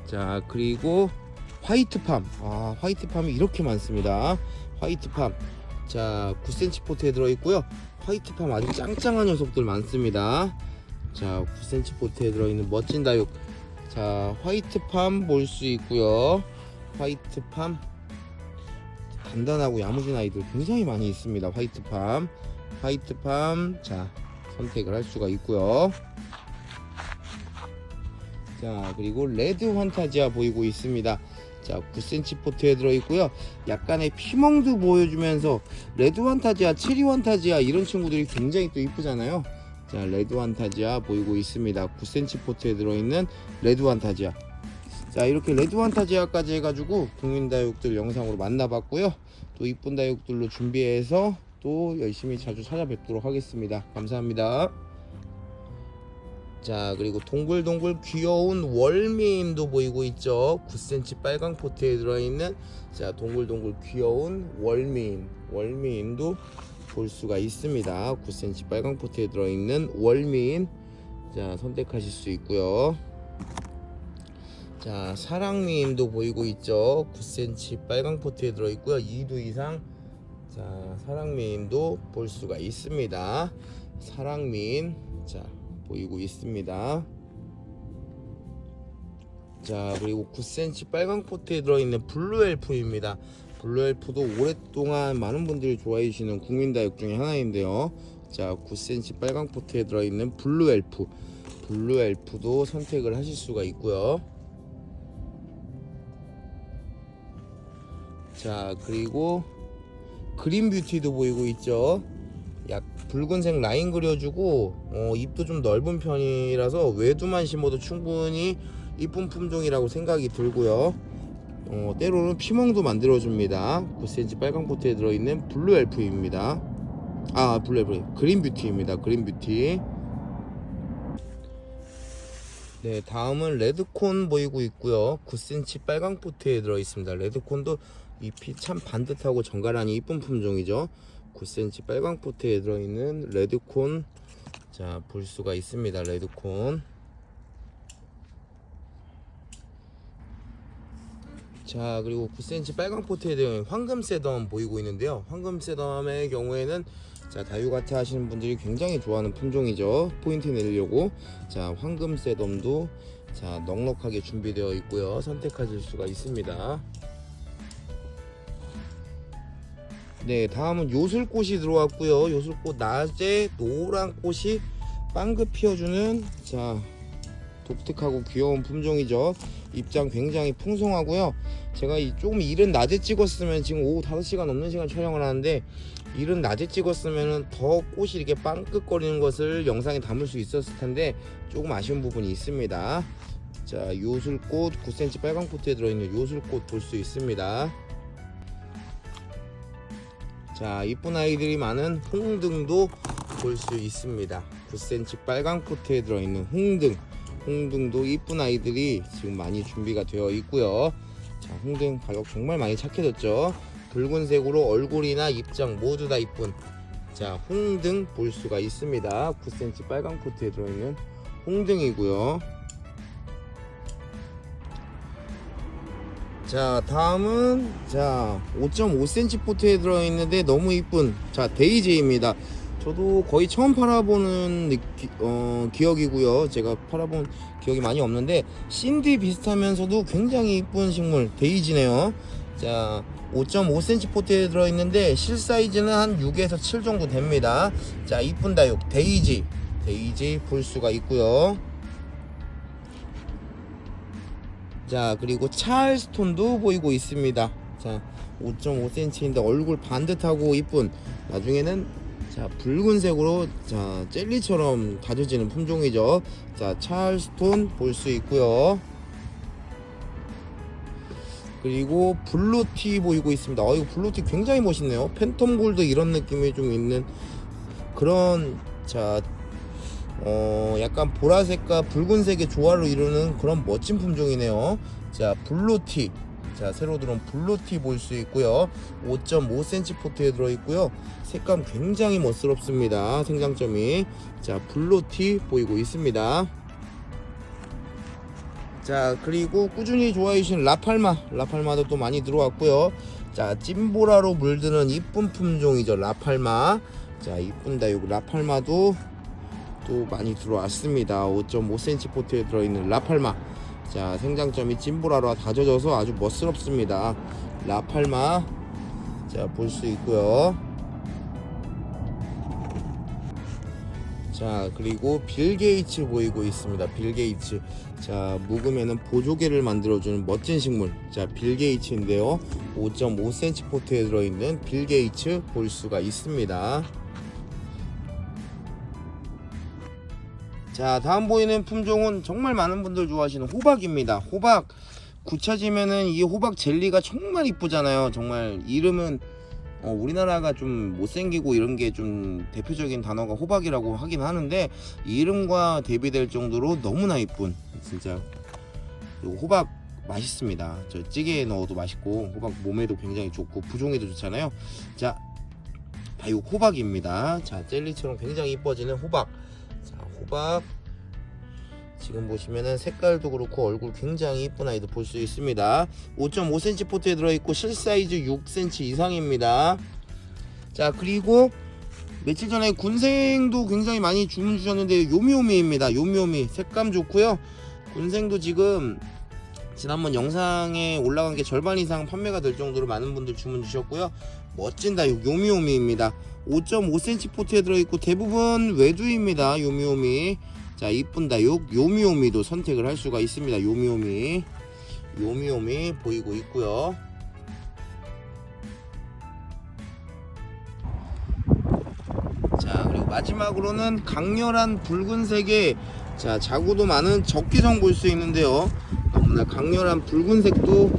자, 그리고 화이트팜. 아, 화이트팜이 이렇게 많습니다. 화이트팜. 자, 9cm 포트에 들어있고요. 화이트팜 아주 짱짱한 녀석들 많습니다. 자, 9cm 포트에 들어있는 멋진 다육. 자, 화이트팜 볼 수 있고요. 화이트팜 단단하고 야무진 아이들 굉장히 많이 있습니다. 화이트팜 자, 선택을 할 수가 있고요. 자, 그리고 레드 환타지아 보이고 있습니다. 자, 9cm 포트에 들어있고요. 약간의 피멍도 보여주면서 레드 환타지아, 체리 환타지아 이런 친구들이 굉장히 또 이쁘잖아요. 자, 레드 환타지아 보이고 있습니다. 9cm 포트에 들어있는 레드 환타지아. 자, 이렇게 레드 환타지아까지 해가지고 국민다육들 영상으로 만나봤고요. 또 이쁜 다육들로 준비해서 또 열심히 자주 찾아뵙도록 하겠습니다. 감사합니다. 자, 그리고 동글동글 귀여운 월미임도 보이고 있죠. 9cm 빨강 포트에 들어있는 자, 동글동글 귀여운 월미임도 볼 수가 있습니다. 9cm 빨강 포트에 들어있는 월미임 자, 선택하실 수 있고요. 자, 사랑미임도 보이고 있죠. 9cm 빨강 포트에 들어있고요. 2두 이상 자, 사랑미임도 볼 수가 있습니다. 사랑미임 자, 보이고 있습니다. 자, 그리고 9cm 빨강 포트에 들어있는 블루엘프입니다. 블루엘프도 오랫동안 많은 분들이 좋아해 주시는 국민다육 중에 하나인데요. 자, 9cm 빨강 포트에 들어있는 블루엘프도 선택을 하실 수가 있고요. 자, 그리고 그린뷰티도 보이고 있죠. 약 붉은색 라인 그려주고 잎도 좀 넓은 편이라서 외두만 심어도 충분히 이쁜 품종이라고 생각이 들고요. 때로는 피멍도 만들어줍니다. 9cm 빨강 포트에 들어있는 블루엘프입니다. 아, 그린뷰티입니다. 그린뷰티. 네, 다음은 레드콘 보이고 있고요. 9cm 빨강 포트에 들어있습니다. 레드콘도 잎이 참 반듯하고 정갈하니 이쁜 품종이죠. 9cm 빨강 포트에 들어있는 레드콘, 자, 볼 수가 있습니다. 레드콘. 자, 그리고 9cm 빨강 포트에 들어있는 황금새덤 보이고 있는데요. 황금새덤의 경우에는 자, 다육아트 하시는 분들이 굉장히 좋아하는 품종이죠. 포인트 내려고. 자, 황금새덤도 자, 넉넉하게 준비되어 있고요. 선택하실 수가 있습니다. 네, 다음은 요술꽃이 들어왔고요. 요술꽃 낮에 노란 꽃이 빵긋 피어주는 자, 독특하고 귀여운 품종이죠. 입장 굉장히 풍성하고요. 제가 조금 이른 낮에 찍었으면 지금 오후 5시간 넘는 시간 촬영을 하는데 이른 낮에 찍었으면 더 꽃이 이렇게 빵긋거리는 것을 영상에 담을 수 있었을 텐데 조금 아쉬운 부분이 있습니다. 자, 요술꽃 9cm 빨강 포트에 들어있는 요술꽃 볼 수 있습니다. 자, 이쁜 아이들이 많은 홍등도 볼 수 있습니다. 9cm 빨강 포트에 들어있는 홍등도 이쁜 아이들이 지금 많이 준비가 되어 있고요. 자, 홍등 가격 정말 많이 착해졌죠. 붉은색으로 얼굴이나 입장 모두 다 이쁜 자, 홍등 볼 수가 있습니다. 9cm 빨강 포트에 들어있는 홍등이고요. 자, 다음은 자 5.5cm 포트에 들어있는데 너무 이쁜 자, 데이지입니다. 저도 거의 처음 팔아보는 기억이고요. 제가 팔아본 기억이 많이 없는데 신디 비슷하면서도 굉장히 이쁜 식물 데이지네요. 자, 5.5cm 포트에 들어있는데 실 사이즈는 한 6에서 7 정도 됩니다. 자, 이쁜 다육 데이지 볼 수가 있고요. 자, 그리고 찰스톤도 보이고 있습니다. 자, 5.5cm인데 얼굴 반듯하고 이쁜 나중에는 자, 붉은색으로 자, 젤리처럼 다져지는 품종이죠. 자, 찰스톤 볼 수 있고요. 그리고 블루티 보이고 있습니다. 이거 블루티 굉장히 멋있네요. 팬텀 골드 이런 느낌이 좀 있는 그런 자, 약간 보라색과 붉은색의 조화를 이루는 그런 멋진 품종이네요. 자, 블루티. 자, 새로 들어온 블루티 볼 수 있고요. 5.5cm 포트에 들어있고요. 색감 굉장히 멋스럽습니다. 생장점이. 자, 블루티 보이고 있습니다. 자, 그리고 꾸준히 좋아해 주신 라팔마도 또 많이 들어왔고요. 자, 찐보라로 물드는 이쁜 품종이죠. 라팔마. 자, 이쁜 다육 라팔마도 또 많이 들어왔습니다. 5.5cm 포트에 들어있는 라팔마. 자, 생장점이 찐보라로 다져져서 아주 멋스럽습니다. 라팔마. 자, 볼 수 있고요. 자, 그리고 빌게이츠 보이고 있습니다. 빌게이츠. 자, 묵으면은 보조개를 만들어주는 멋진 식물. 자, 빌게이츠인데요. 5.5cm 포트에 들어있는 빌게이츠 볼 수가 있습니다. 자, 다음 보이는 품종은 정말 많은 분들 좋아하시는 호박입니다. 호박 굳혀지면은 이 호박 젤리가 정말 이쁘잖아요. 정말 이름은 우리나라가 좀 못생기고 이런 게 좀 대표적인 단어가 호박이라고 하긴 하는데 이름과 대비될 정도로 너무나 이쁜 진짜 호박 맛있습니다. 저 찌개에 넣어도 맛있고 호박 몸에도 굉장히 좋고 부종에도 좋잖아요. 자, 다육 호박입니다. 자, 젤리처럼 굉장히 이뻐지는 호박. 자, 호박 지금 보시면은 색깔도 그렇고 얼굴 굉장히 이쁜 아이들 볼 수 있습니다. 5.5cm 포트에 들어있고 실 사이즈 6cm 이상입니다. 자, 그리고 며칠 전에 군생도 굉장히 많이 주문 주셨는데 요미요미입니다. 요미요미 색감 좋고요. 군생도 지금 지난번 영상에 올라간 게 절반 이상 판매가 될 정도로 많은 분들 주문 주셨고요. 멋진 다육 요미요미입니다. 5.5cm 포트에 들어있고 대부분 외두입니다. 요미요미. 자, 이쁜 다육 요미요미도 선택을 할 수가 있습니다. 요미요미 보이고 있고요. 자, 그리고 마지막으로는 강렬한 붉은색의 자, 자구도 많은 적기성 볼 수 있는데요. 너무나 강렬한 붉은색도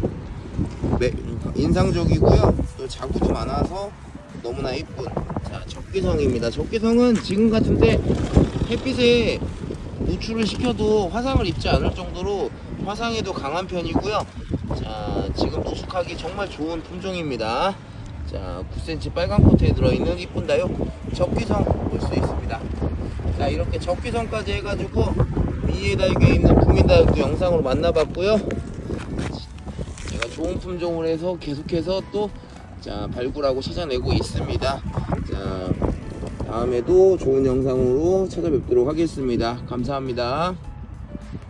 인상적이고요. 또 자구도 많아서 너무나 이쁜 자, 적기성입니다. 적기성은 지금 같은데 햇빛에 노출을 시켜도 화상을 입지 않을 정도로 화상에도 강한 편이고요. 자, 지금 부숙하기 정말 좋은 품종입니다. 자, 9cm 빨간 코트에 들어있는 이쁜 다육 적귀성 볼 수 있습니다. 자, 이렇게 적귀성까지 해가지고 미니의 다육에 있는 국민 다육도 영상으로 만나봤고요. 제가 좋은 품종을 해서 계속해서 또 자, 발굴하고 찾아내고 있습니다. 자, 다음에도 좋은 영상으로 찾아뵙도록 하겠습니다. 감사합니다.